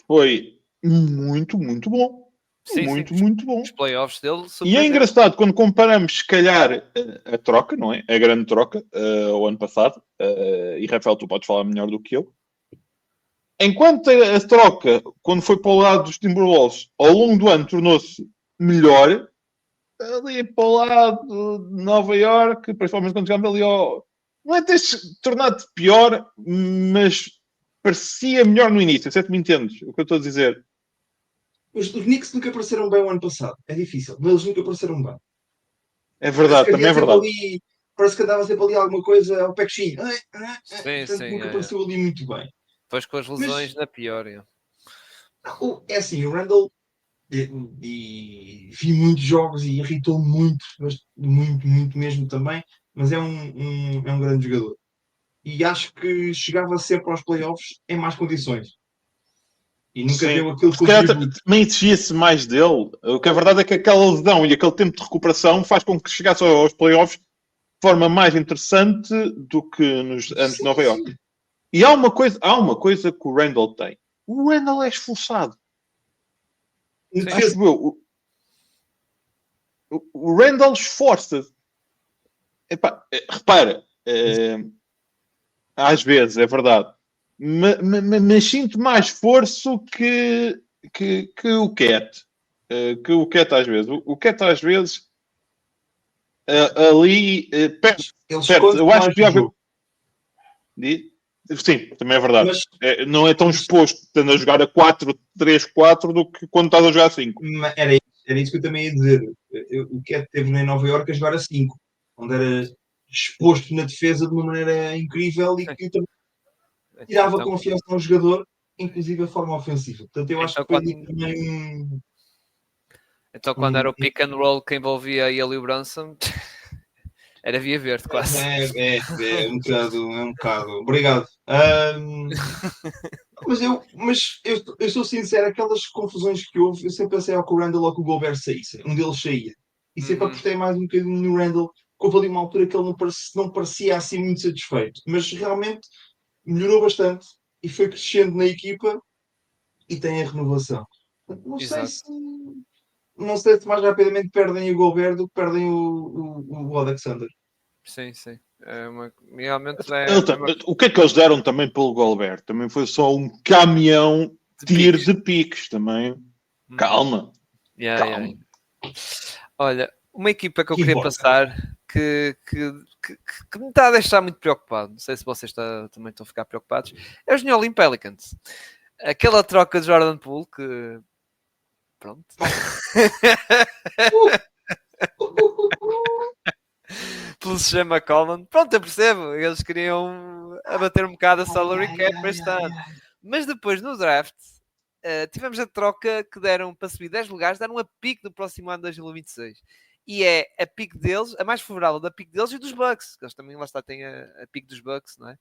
foi muito bom. Muito bom. Os playoffs dele. E é engraçado quando comparamos, se calhar, a troca, não é? A grande troca, o ano passado. E Rafael, tu podes falar melhor do que eu. Enquanto a troca, quando foi para o lado dos Timberwolves, ao longo do ano tornou-se melhor, ali para o lado de Nova Iorque, principalmente quando chegámos ali ao... Não é ter tornado pior, mas parecia melhor no início, se é que me entendes o que eu estou a dizer. Os Knicks nunca apareceram bem o ano passado. É difícil, mas eles nunca apareceram bem. É verdade, também é verdade. Parece que andava sempre ali alguma coisa ao pé coxinho. Sim, Portanto, nunca apareceu ali muito bem. Depois com as lesões na pior. É assim, o Randall e vi muitos jogos e irritou muito, mas muito mesmo também, mas é um grande jogador. E acho que chegava sempre aos playoffs em mais condições. E nunca deu aquele Se calhar contributo. também exigia-se mais dele. O que é verdade é que aquela lesão e aquele tempo de recuperação faz com que chegasse aos playoffs de forma mais interessante do que nos anos de Nova York. E há uma coisa que o Randall tem. O Randall é esforçado. Acho eu. O Randall esforça-se. Repara, às vezes, é verdade. Mas sinto mais esforço que o Cat. Que o Cat às vezes. O Cat às vezes ali perto. Eu acho que sim, também é verdade. Mas, não é tão exposto estando a jogar a 4-3-4 do que quando estás a jogar a 5. Era isso que eu também ia dizer. O Cat teve em Nova Iorque a jogar a 5, onde era exposto na defesa de uma maneira incrível e que também tirava confiança ao jogador, inclusive a forma ofensiva. Portanto, eu acho que foi ali também Então, quando era o pick and roll que envolvia ele e o Brunson, era via verde quase. É um bocado. Obrigado. Mas eu sou sincero, aquelas confusões que houve, eu sempre pensei que o Randall ou que o Gobert saísse. Um deles saía. E sempre apostei mais um bocadinho no Randall. Houve ali uma altura que ele não parecia assim muito satisfeito. Mas realmente melhorou bastante e foi crescendo na equipa e tem a renovação. Não sei se mais rapidamente perdem o Gobert do que perdem o Alexander. Sim. Realmente O que é que eles deram também pelo Gobert? Também foi só um caminhão de piques também. Calma. Calma. Olha, uma equipa que eu queria passar que me está a deixar muito preocupado, não sei se vocês também estão a ficar preocupados, é os New Orleans Pelicans. Aquela troca de Jordan Poole que... Pronto. Pelo Chama Coleman. Pronto, eu percebo. Eles queriam abater um bocado a salary cap para este ano. Mas depois, no draft, tivemos a troca que deram para subir 10 lugares, deram a pique do próximo ano de 2026. E é a pique deles, a mais favorável da pique deles e dos Bucks. Eles também, lá está, têm a pique dos Bucks, não é?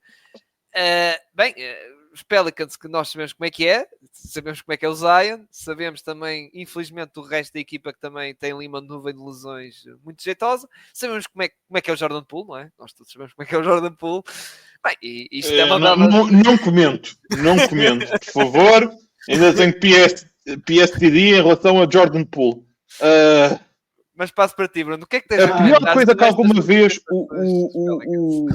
Os Pelicans, que nós sabemos como é que é, sabemos como é que é o Zion, sabemos também, infelizmente, o resto da equipa que também tem ali uma nuvem de lesões muito jeitosa, sabemos como é que é o Jordan Poole, não é? Nós todos sabemos como é que é o Jordan Poole. Bem, e isto é uma não comento, por favor, ainda tenho PSTD em relação a Jordan Poole. Mas passo para ti, Bruno. O que é que tens a pior coisa que alguma vez o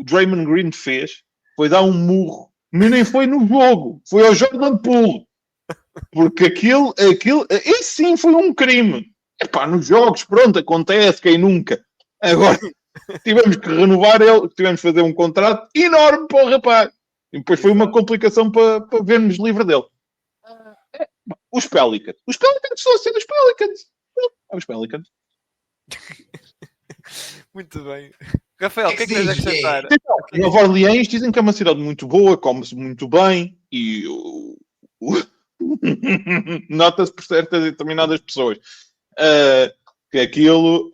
Draymond Green fez foi dar um murro, mas nem foi no jogo, foi ao Jordan Poole. Porque aquilo sim foi um crime. Nos jogos, pronto, acontece, quem nunca. Agora, tivemos que renovar ele, tivemos que fazer um contrato enorme para o rapaz. E depois foi uma complicação para vermos livre dele. Os Pelicans estão a ser os Pelicans. Os Pelicans. Muito bem. Rafael, o que é que tens a acrescentar? Nova Orleans dizem que é uma cidade muito boa, come-se muito bem e nota-se por certas e determinadas pessoas que aquilo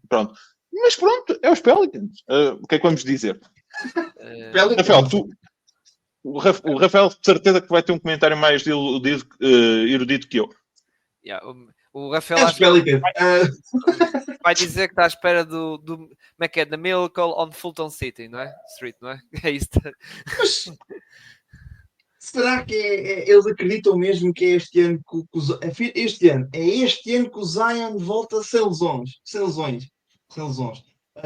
pronto. Mas pronto, é os Pelicans. O que é que vamos dizer? Rafael, o Rafael de certeza que vai ter um comentário mais erudito que eu. O Rafael vai dizer que está à espera do como é que é? The Miracle on Fulton City, não é? Street, não é? É isso. Mas será que eles acreditam mesmo que é este ano que este ano que o Zion volta sem lesões?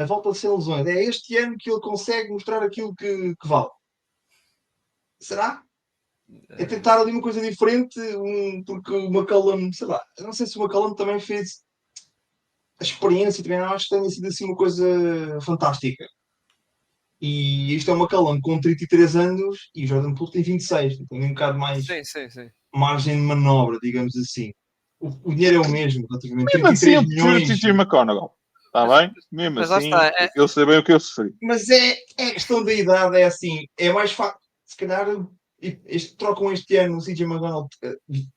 Volta sem lesões. É este ano que ele consegue mostrar aquilo que vale. Será? É tentar ali uma coisa diferente, porque o McCollum, sei lá, eu não sei se o McCollum também fez a experiência, também não acho que tenha sido assim uma coisa fantástica. E isto é o McCollum com 33 anos e o Jordan Poole tem 26, tem um bocado mais sim. margem de manobra, digamos assim. o dinheiro é o mesmo, relativamente. Mesmo assim, 33 eu prefiro o milhões. TJ McConnell. Está bem? Mesmo Mas lá assim, está, é- eu sei bem o que eu sofri. Mas é a questão da idade, é assim, é mais fácil. Se calhar trocam este ano o CJ McConnell,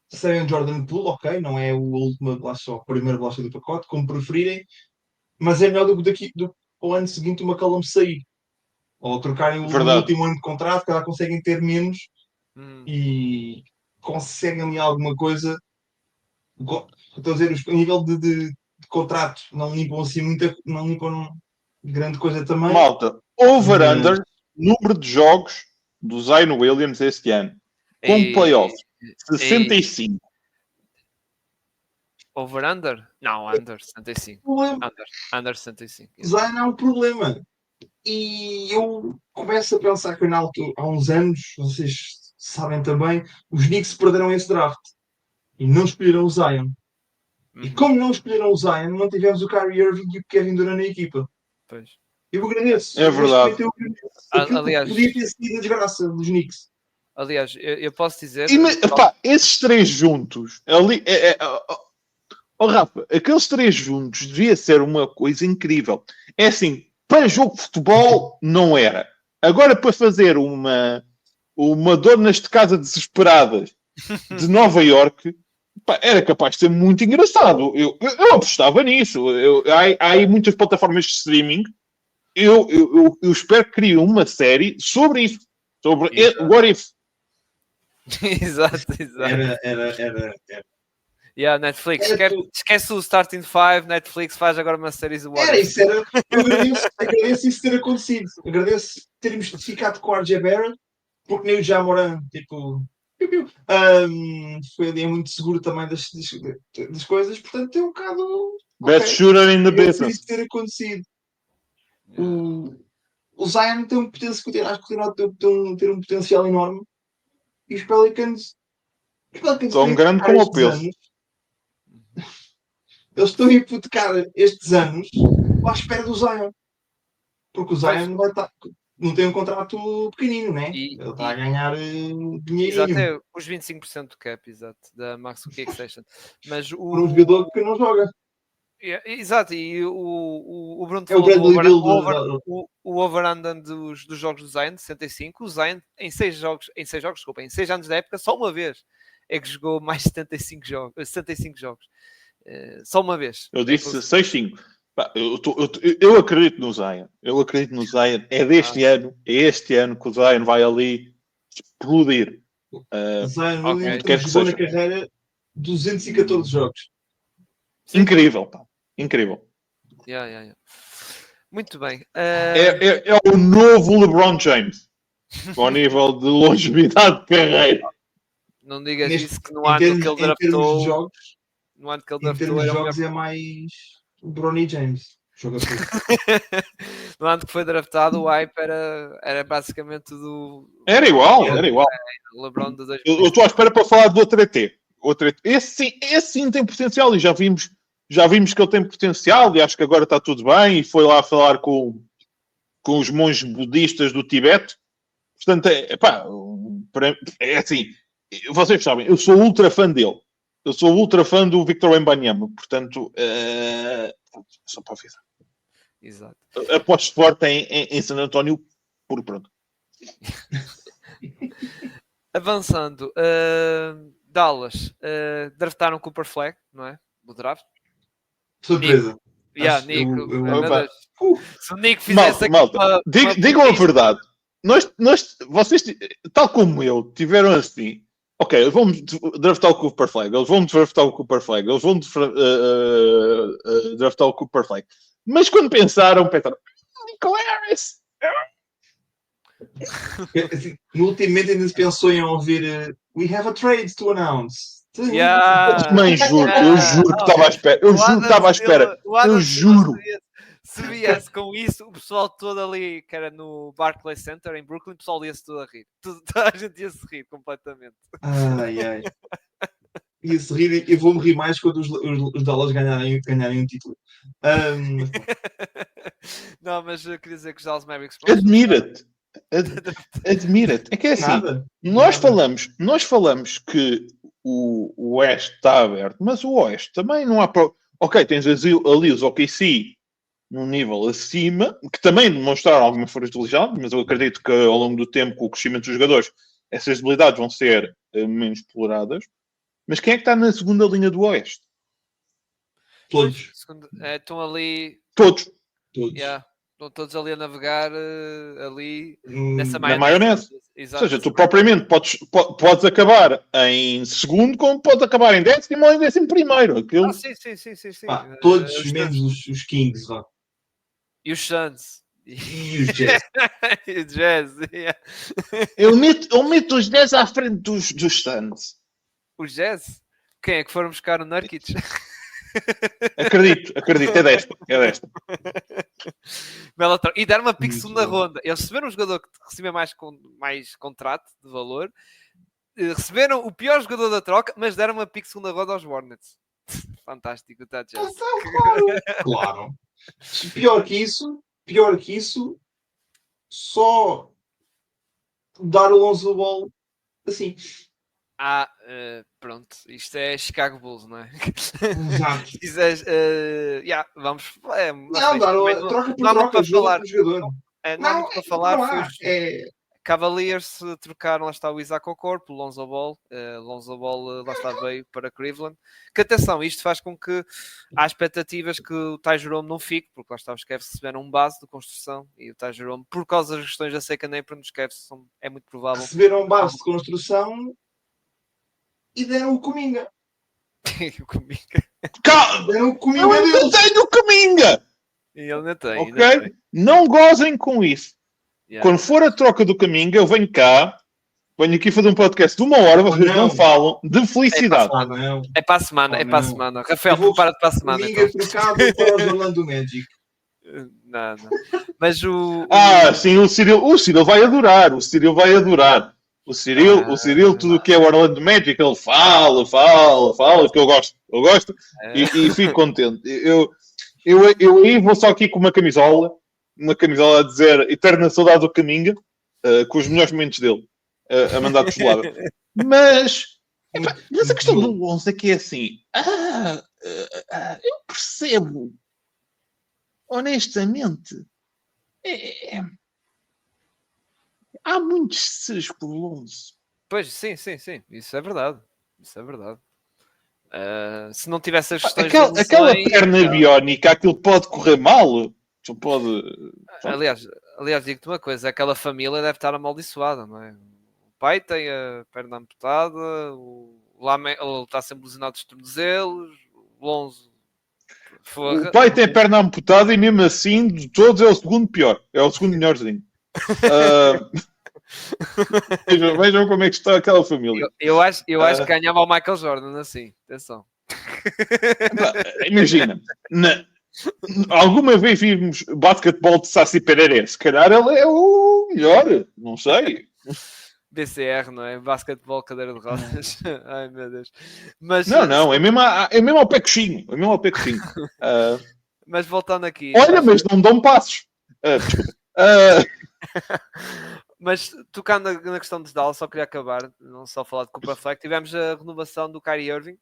serem o Jordan Poole, ok, não é a última bolacha, ou a primeira bolacha do pacote, como preferirem, mas é melhor do que do ao ano seguinte o McCollum sair. Ou trocarem no Verdade. último ano de contrato, que já conseguem ter menos e conseguem ali alguma coisa. Estou a dizer, a nível de contrato, não limpam assim muita, não limpam grande coisa também. Malta, over-under, número de jogos do Zion Williams este ano. Com E- playoffs, e- 65. Over-under? Não, under 65. problema. Under 65. Zion é um problema. E eu começo a pensar que há uns anos, vocês sabem também, os Knicks perderam esse draft e não escolheram o Zion. E como não escolheram o Zion, não tivemos o Kyrie Irving e o Kevin Durant na equipa. Pois. Eu agradeço. É verdade. Neste momento, eu agradeço. Aquilo Aliás- podia ter sido a desgraça dos Knicks. Aliás, eu posso dizer. Pá, esses três juntos, ali, Rafa, aqueles três juntos devia ser uma coisa incrível. É assim, para jogo de futebol não era. Agora para fazer uma Donas de Casa Desesperadas de Nova Iorque, pá, era capaz de ser muito engraçado. Eu apostava nisso. Há aí muitas plataformas de streaming. Eu espero que criem uma série sobre isso. Sobre What If. Exato. Era. Yeah, Netflix. Era Esquece o Starting 5. Netflix faz agora uma série do What Era If. isso, eu agradeço isso ter acontecido. Agradeço termos ficado com o RJ Barrett, porque nem o Jamoran, tipo, foi ali muito seguro também das coisas, portanto é um bocado. Best shooter in the Agradeço business. isso ter acontecido. O Zion tem um potencial, acho que ter um potencial enorme, e os Pelicans São grande como o Pilsen. Eles estão a hipotecar estes anos à espera do Zion. Porque o Zion não tem um contrato pequenino, né? Ele está a ganhar dinheirinho. Exato, os 25% do cap, exato, da Max Kick Session. Mas Por um jogador que não joga. Exato, e o Bruno É o falou Bradley o over-under dos jogos do Zion, de 65. O Zion, em 6 anos da época, só uma vez é que jogou mais de 75 jogos. Só uma vez. Eu disse 6-5. Eu acredito no Zion. Eu acredito no Zion. É este ano que o Zion vai ali explodir. O Zion onde quer que jogou na seja. carreira 214 jogos. Sim. Incrível, pá. Incrível. Yeah. Muito bem. É o novo LeBron James. Ao nível de longevidade de carreira. Não digas isso, que no ano que ele draftou... No ano que ele draftou... Em termos de jogos é mais o Bronny James. Joga tudo. No ano que foi draftado, o hype era basicamente do... Era igual. LeBron de 2000. Eu estou à espera para falar do outro ET. Esse sim tem potencial e já vimos que ele tem potencial e acho que agora está tudo bem e foi lá falar com os monges budistas do Tibete. Portanto, é assim, vocês sabem, eu sou ultra fã dele. Eu sou ultra fã do Victor Wembanyama. Portanto, só para avisar. Exato. Aposto forte em San António por pronto. Avançando, Dallas draftaram Cooper Flag, não é? Do draft. Surpresa. Nick. Se o Nick fizesse malta, digam a verdade. Vocês, tal como eu, tiveram assim. Ok, eles vão draftar o Cooper Flag. Eles vão draftar o Cooper Flag. Eles vão draftar o Cooper Flag. Mas quando pensaram, Nico Harris. No último momento ainda se pensou em ouvir We have a trade to announce. Mas eu juro que estava à espera. Eu juro. Se viesse com isso, o pessoal todo ali, que era no Barclays Center em Brooklyn, o pessoal ia-se todo a rir. Toda a gente ia-se rir completamente. Ai. Ia-se rir, eu vou-me rir mais quando os Dallas ganharem um título. Não, mas eu queria dizer que os Dallas Mavericks... Admira-te. É que é assim. Nada. Nós falamos que o Oeste está aberto, mas o Oeste também não há... Ok, tens ali os OKC num nível acima, que também demonstraram alguma fragilidade, mas eu acredito que ao longo do tempo, com o crescimento dos jogadores, essas debilidades vão ser menos exploradas. Mas quem é que está na segunda linha do Oeste? Todos. Estão ali. Todos. Yeah, estão todos ali a navegar ali nessa Na maionese. Exato. Ou seja, tu propriamente podes acabar em segundo, como podes acabar em 10º ou em 11º. Aquilo... Sim. Todos menos os Kings, vá. E os Suns. E os Jazz. E o Jazz. Yeah. Eu meto os 10 à frente dos Suns. Os Jazz? Quem é que foram buscar o Nurkic? Acredito, é desta. E deram uma pick Muito segunda bom. ronda. Eles receberam um jogador que recebia mais contrato de valor. Receberam o pior jogador da troca, mas deram uma pick segunda ronda aos Hornets. Fantástico, tá, Jazz. Claro. Pior que isso, só dar o Lonzo Ball assim. Pronto, isto é Chicago Bulls, não é? Exato. Se quiseres, vamos. Não, troca por troca, jogador por jogador. Não há muito para falar. É... Cavaliers trocaram, lá está o Isaac Okoro, o Lonzo Ball. Lonzo Ball, lá está, veio para Cleveland. Que atenção, isto faz com que há expectativas que o Ty Jerome não fique, porque lá está, os Cavs receberam um base de construção e o Ty Jerome, por causa das questões da second apron, os Cavs é muito provável. Receberam um base de construção e deram o Kuminga. O Kuminga. Deram o Kuminga Eu ainda tenho o Kuminga! E ele não tem. Ok? Não gozem com isso. Yeah. Quando for a troca do Kuminga, eu venho aqui fazer um podcast de 1 hora, vocês não falam de felicidade. É para a semana. Rafael, prepara-te para a semana. Kuminga trocado para os Orlando Magic. Não. Mas sim, o Cyril vai adorar. O Cyril, tudo o que é o Orlando Magic, ele fala, que eu gosto e fico contente. Eu aí vou só aqui com uma camisola a dizer eterna saudade do Kuminga, com os melhores momentos dele, a mandar desfolada. Mas a questão do Lonzo é que é assim, eu percebo, honestamente, há muitos Cs por Lonzo. Pois, sim, isso é verdade. Se não tivesse as questões aquela perna biónica, aquilo pode correr mal. Pode... Aliás, digo-te uma coisa, aquela família deve estar amaldiçoada, não é? O pai tem a perna amputada, ele está sempre lesionado dos tornozelos, o Lonzo... O pai tem a perna amputada e mesmo assim, de todos, é o segundo pior. É o segundo melhorzinho. Vejam como é que está aquela família. Eu acho que ganhava o Michael Jordan assim. Atenção. Imagina, alguma vez vimos basquetebol de Saci Pereré? Se calhar ele é o melhor, não sei. BCR, não é? Basquetebol, cadeira de rodas. Ai, meu Deus. Mas, não, é mesmo ao pé coxinho. Mas voltando aqui... Olha, mas não dão passos. Desculpa. Mas tocando na questão de Dallas, só queria acabar, não só falar de Cooper Fleck, tivemos a renovação do Kyrie Irving,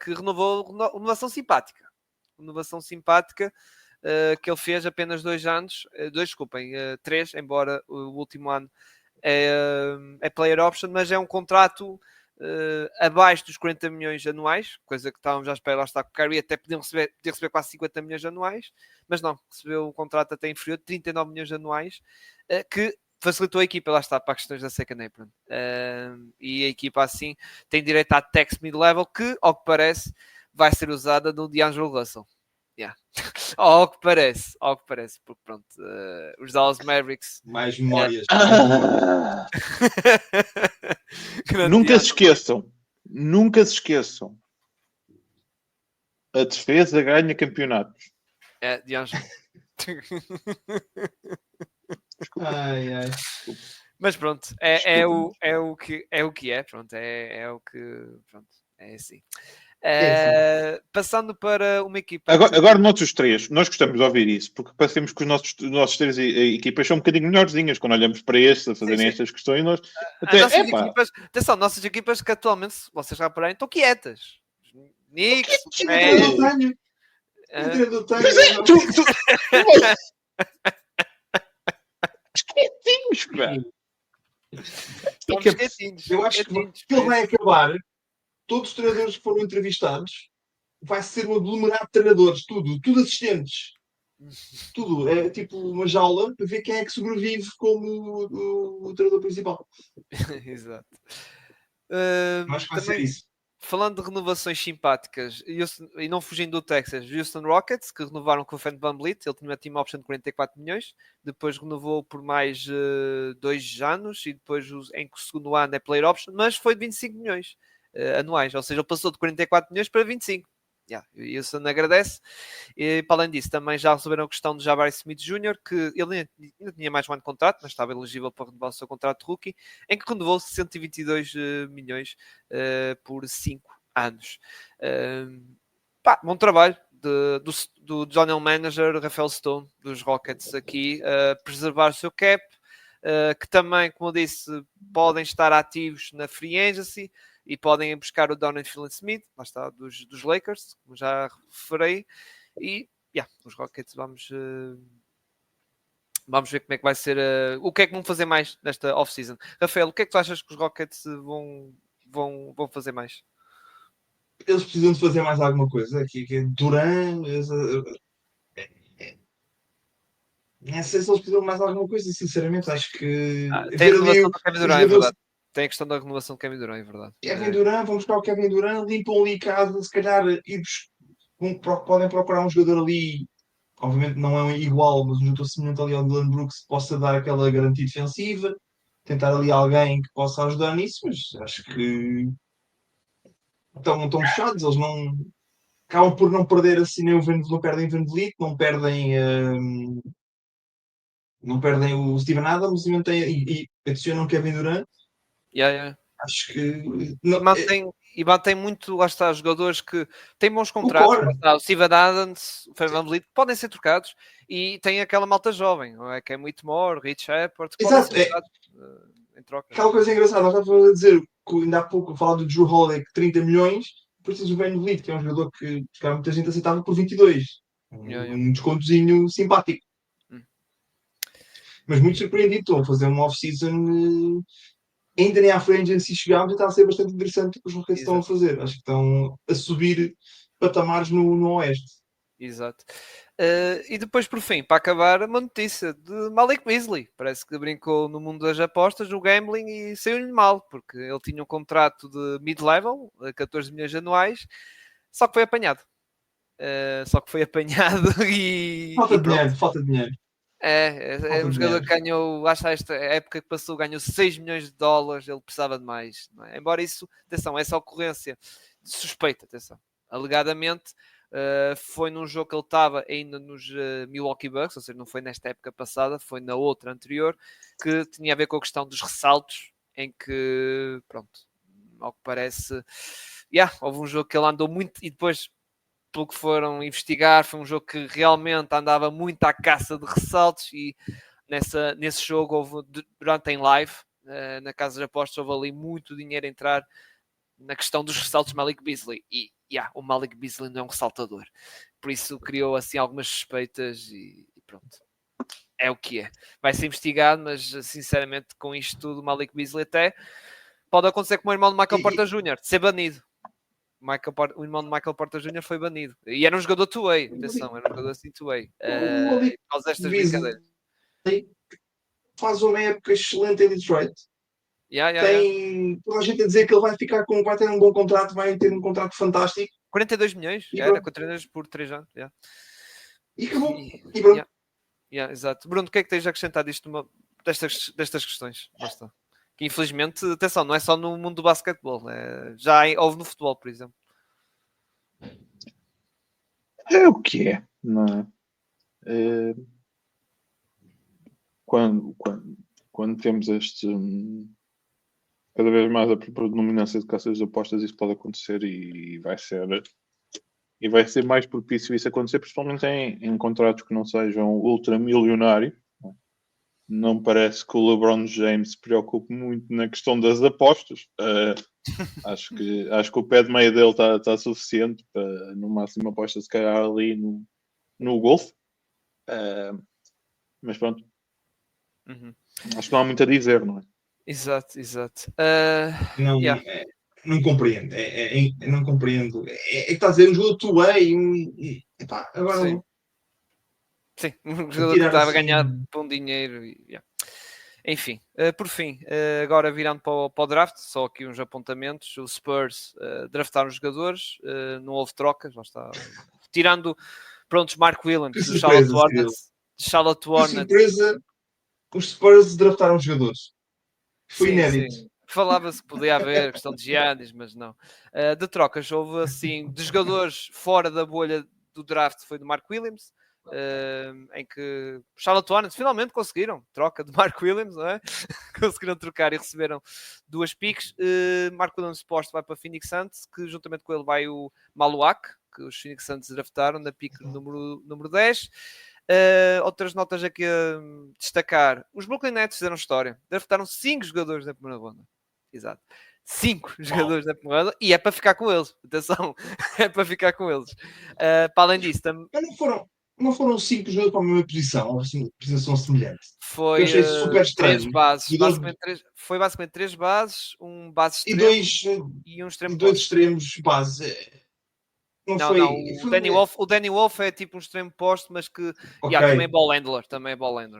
que renovou renovação simpática. Que ele fez apenas 2 anos, 3, embora o último ano é player option, mas é um contrato abaixo dos 40 milhões anuais, coisa que estávamos à espera, lá está, que o Kyrie até podia receber quase 50 milhões anuais, mas não, recebeu um contrato até inferior de 39 milhões anuais, que facilitou a equipa, lá está, para as questões da second apron. E a equipa assim tem direito à tax mid-level, que, ao que parece, vai ser usada no D'Angelo Russell. Yeah. Ao que parece, porque pronto, os Dallas Mavericks... Mais memórias. Nunca se esqueçam. A defesa ganha campeonatos. D'Angelo. Ai. Mas pronto, é o que é, pronto, é o que, pronto, é assim. Passando para uma equipa. Agora nós os três, nós gostamos de ouvir isso, porque parecemos que os nossos três equipas são um bocadinho melhorzinhas quando olhamos para estes a fazerem estas questões. Nós até, nossas equipas, atenção, nossas equipas que atualmente, se vocês repararem, estão quietas. Knicks, Que treinador tenho? Que treinador tenho? Mas é, quietinhos, estamos quietinhos. Eu acho que ele vai acabar. Todos os treinadores que foram entrevistados vai ser um aglomerado de treinadores, tudo assistentes. Tudo. É tipo uma jaula para ver quem é que sobrevive como o treinador principal. Exato. Acho que vai ser Também, isso. falando de renovações simpáticas, e não fugindo do Texas, Houston Rockets, que renovaram com o Fan VanVleet, ele tinha uma team option de 44 milhões, depois renovou por mais 2 anos, e depois em que o segundo ano é player option, mas foi de 25 milhões anuais, ou seja, ele passou de 44 milhões para 25. E o Houston agradece. E, para além disso, também já receberam a questão de Jabari Smith Jr., que ele ainda tinha mais um ano de contrato, mas estava elegível para renovar o seu contrato de rookie, em que renovou 122 milhões por 5 anos. Bom trabalho do General Manager Rafael Stone, dos Rockets aqui, preservar o seu cap, que também, como eu disse, podem estar ativos na free agency, e podem buscar o Donovan Finney-Smith, lá está, dos Lakers, como já referei, e os Rockets vamos ver como é que vai ser, o que é que vão fazer mais nesta off-season. Rafael, o que é que tu achas que os Rockets vão fazer mais? Eles precisam de fazer mais alguma coisa. Aqui, Durant. Não sei se eles precisam de mais alguma coisa, sinceramente. Acho que. Tem a renovação do Kevin Durant, é verdade. Tem a questão da renovação do Kevin Durant, é verdade. Kevin Durant, vamos buscar o Kevin Durant, limpam ali casa, se calhar podem procurar um jogador ali, obviamente não é igual, mas um jogador semelhante ali ao Dylan Brooks que possa dar aquela garantia defensiva, tentar ali alguém que possa ajudar nisso, mas acho que estão fechados, eles não acabam por não perder assim nem não perdem o Van Vliet, não perdem o Steven Adams e adicionam o Kevin Durant. Acho que não, e mantém muito, lá está, jogadores que têm bons contratos, o Steven Adams, o Van Vliet, podem ser trocados, e tem aquela malta jovem, não é? Que é muito more, Rich Shepard, que podem ser trocados em troca. Aquela coisa engraçada, nós estávamos a dizer que ainda há pouco falar do Drew Holiday, que 30 milhões, preciso do Van Vliet, que é um jogador que muita gente aceitava por 22. Um descontozinho simpático. Mas muito surpreendido, estão a fazer uma off-season, ainda nem à free agency chegámos, e está a ser bastante interessante o que os Rockets estão a fazer. Acho que estão a subir patamares no Oeste. Exato. E depois, por fim, para acabar, uma notícia de Malik Beasley. Parece que brincou no mundo das apostas, no gambling, e saiu-lhe mal, porque ele tinha um contrato de mid-level, 14 milhões anuais, só que foi apanhado. E... Falta de dinheiro. É um jogador que ganhou, acho que esta época que passou, ganhou 6 milhões de dólares, ele precisava de mais. Não é? Embora isso, atenção, essa ocorrência suspeita, atenção, alegadamente, foi num jogo que ele estava ainda nos Milwaukee Bucks, ou seja, não foi nesta época passada, foi na outra anterior, que tinha a ver com a questão dos ressaltos, em que, pronto, ao que parece, houve um jogo que ele andou muito, e depois, pelo que foram investigar, foi um jogo que realmente andava muito à caça de ressaltos, e nesse jogo houve, durante em live, na casa de apostas, houve ali muito dinheiro a entrar na questão dos ressaltos de Malik Beasley, e o Malik Beasley não é um ressaltador, por isso criou assim algumas suspeitas, e pronto, é o que é, vai ser investigado, mas sinceramente com isto tudo, o Malik Beasley até pode acontecer como o irmão de Michael Porter Jr., de ser banido. O irmão de Michael Porter Jr. foi banido. E era um jogador two-way. Atenção, era um jogador assim two-way. Por causa destas brincadeiras. Faz uma época excelente em Detroit. Tem toda a gente a dizer que ele vai ter um bom contrato, vai ter um contrato fantástico. 42 milhões. Era 42 por 3 anos. E acabou. E pronto. Exato. Bruno, o que é que tens a acrescentar destas questões? Basta. Que infelizmente, atenção, não é só no mundo do basquetebol, já houve no futebol, por exemplo. É o que é, não é? Quando temos cada vez mais a predominância de caças de apostas, isso pode acontecer e vai ser mais propício isso acontecer, principalmente em contratos que não sejam ultramilionários. Não parece que o LeBron James se preocupe muito na questão das apostas. Acho que o pé de meia dele está suficiente para, no máximo, aposta se calhar ali no golfe. Mas pronto. Uhum. Acho que não há muito a dizer, não é? Exato, exato. Não, Yeah. não compreendo. Não compreendo. É que está a dizer um jogo two-way. Epá, agora Sim. Sim, um jogador que tirar estava a assim. ganhar bom dinheiro. Yeah. Enfim, por fim, agora virando para o draft, só aqui uns apontamentos. Os Spurs draftaram jogadores, não houve trocas, lá está. Tirando, pronto, Mark Williams, Que do Charlotte surpresa, Cyril. Hornets. Charlotte Que Hornets. surpresa, os Spurs draftaram os jogadores. Foi Sim, inédito. sim. Falava-se que podia haver questão de Giannis, mas não. De trocas, houve assim, de jogadores fora da bolha do draft, foi do Mark Williams, em que Charlotte Hornets finalmente conseguiram troca de Mark Williams, não é? Conseguiram trocar e receberam 2 picks. Mark Williams suposto vai para Phoenix Suns, que juntamente com ele vai o Maluak, que os Phoenix Suns draftaram na pick número 10. Outras notas aqui a destacar: os Brooklyn Nets fizeram história, draftaram 5 jogadores na primeira ronda. Exato. 5 jogadores na primeira ronda e é para ficar com eles. Atenção, é para ficar com eles. Para além disso, Mas não foram 5 jogadores para a mesma posição, ou assim, posição semelhante. Eu foi achei super 3 estranho. bases. Foi basicamente 3 bases, um base E extremo e um extremo dois posto. extremos base. Não Não, foi. o Danny Wolf é tipo um extremo posto, mas que Ok. também é ball handler,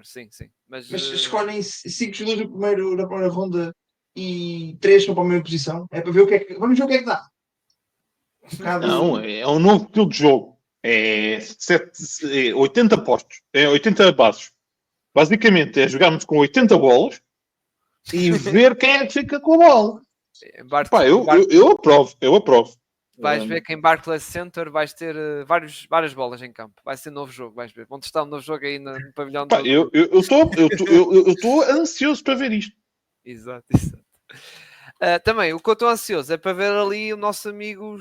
sim. Mas escolhem 5 jogadores na primeira ronda e 3 são para a mesma posição. É para ver o que é que. Vamos ver o que é que dá. Um bocado. Não, é um novo estilo de jogo. É 80 postos. É 80 bases. Basicamente é jogarmos com 80 bolas e ver quem é que fica com a bola. Pá, eu aprovo. Vais ver que em Barclays Center vais ter várias bolas em campo. Vai ser novo jogo, vais ver. Vão testar um novo jogo aí no pavilhão. Pá, eu estou ansioso para ver isto. Exato. Também, o que eu estou ansioso é para ver ali o nosso amigo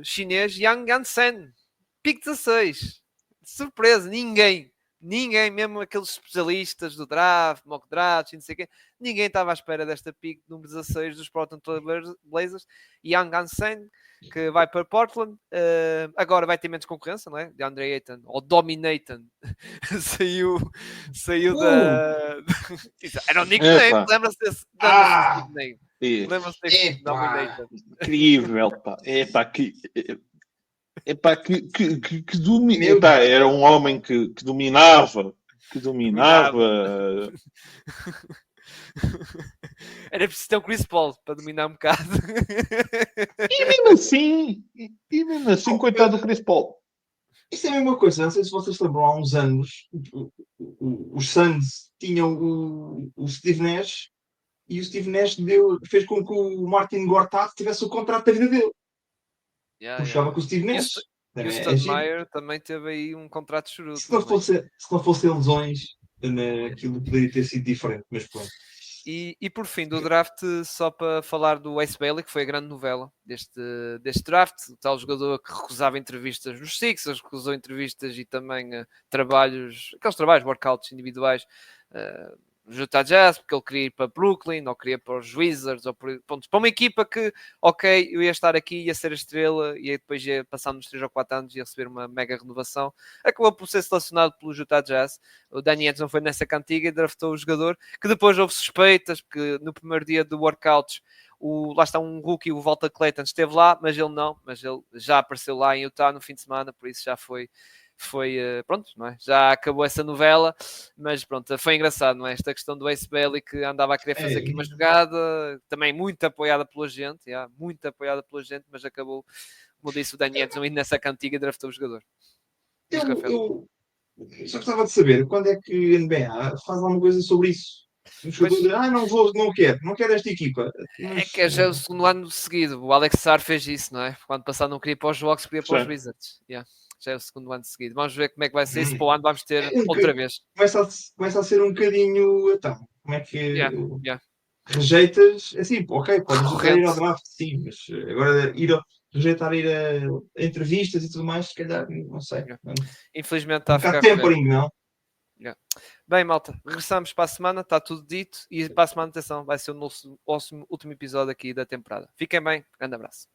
chinês Yang Hansen. Pique 16. Surpresa, ninguém, mesmo aqueles especialistas do draft, mock draft, não sei o quê, ninguém estava à espera desta pick número 16 dos Portland Trail Blazers. Yang Hansen, que vai para Portland, agora vai ter menos concorrência, não é? De Andre Ayton, ou Dominaton, saiu da... Era o nickname, lembra-se desse nickname? Lembra-se desse Dominaton? Incrível, pá. Que domina. Era um homem que dominava. Era preciso ter o Chris Paul para dominar um bocado. E mesmo assim, coitado do Chris Paul. Isso é a mesma coisa. Não sei se vocês lembram, há uns anos, os Suns tinham o Steve Nash e o Steve Nash fez com que o Martin Gortat tivesse o contrato da vida dele. Jogava com o Steve Nash. E o Stud Meyer também teve aí um contrato chorudo. Se não fossem lesões, aquilo poderia ter sido diferente, mas pronto. E por fim, do draft, só para falar do Ace Bailey, que foi a grande novela deste draft, o tal jogador que recusava entrevistas nos Sixers, recusou entrevistas e também aqueles trabalhos, workouts individuais, no Utah Jazz, porque ele queria ir para Brooklyn, ou queria para os Wizards, ou para uma equipa que, ok, eu ia estar aqui, ia ser a estrela, e aí depois ia passar nos 3 ou 4 anos, ia receber uma mega renovação. Acabou por ser selecionado pelo Utah Jazz. O Danny Anderson foi nessa cantiga e draftou o jogador, que depois houve suspeitas, porque no primeiro dia do workouts, lá está um rookie, o Walter Clayton, esteve lá, mas ele já apareceu lá em Utah no fim de semana, por isso já foi pronto, não é? Já acabou essa novela, mas pronto, foi engraçado, não é? Esta questão do Ace Bailey, que andava a querer fazer aqui uma jogada, também muito apoiada pela gente, mas acabou, como disse o Danny Edson, indo nessa cantiga e draftou o jogador. Eu só gostava de saber quando é que a NBA faz alguma coisa sobre isso. Um jogador, não quero esta equipa. É que já é o segundo ano seguido. O Alex Sarr fez isso, não é? Quando passado não queria para os jogos, queria para os Wizards. Já é o segundo ano seguido. Vamos ver como é que vai ser. Se para o ano vamos ter outra vez. Começa a ser um bocadinho. Então, como é que. rejeitas, assim, ok, podes rejeitar ir ao Corrente. draft, sim, mas agora rejeitar ir a entrevistas e tudo mais, se calhar, não sei. Yeah. Um Infelizmente está a bocado ficar correto. tempering, não? Bem, malta, regressamos para a semana, está tudo dito. E para a semana, atenção, vai ser o nosso último episódio aqui da temporada. Fiquem bem, grande abraço.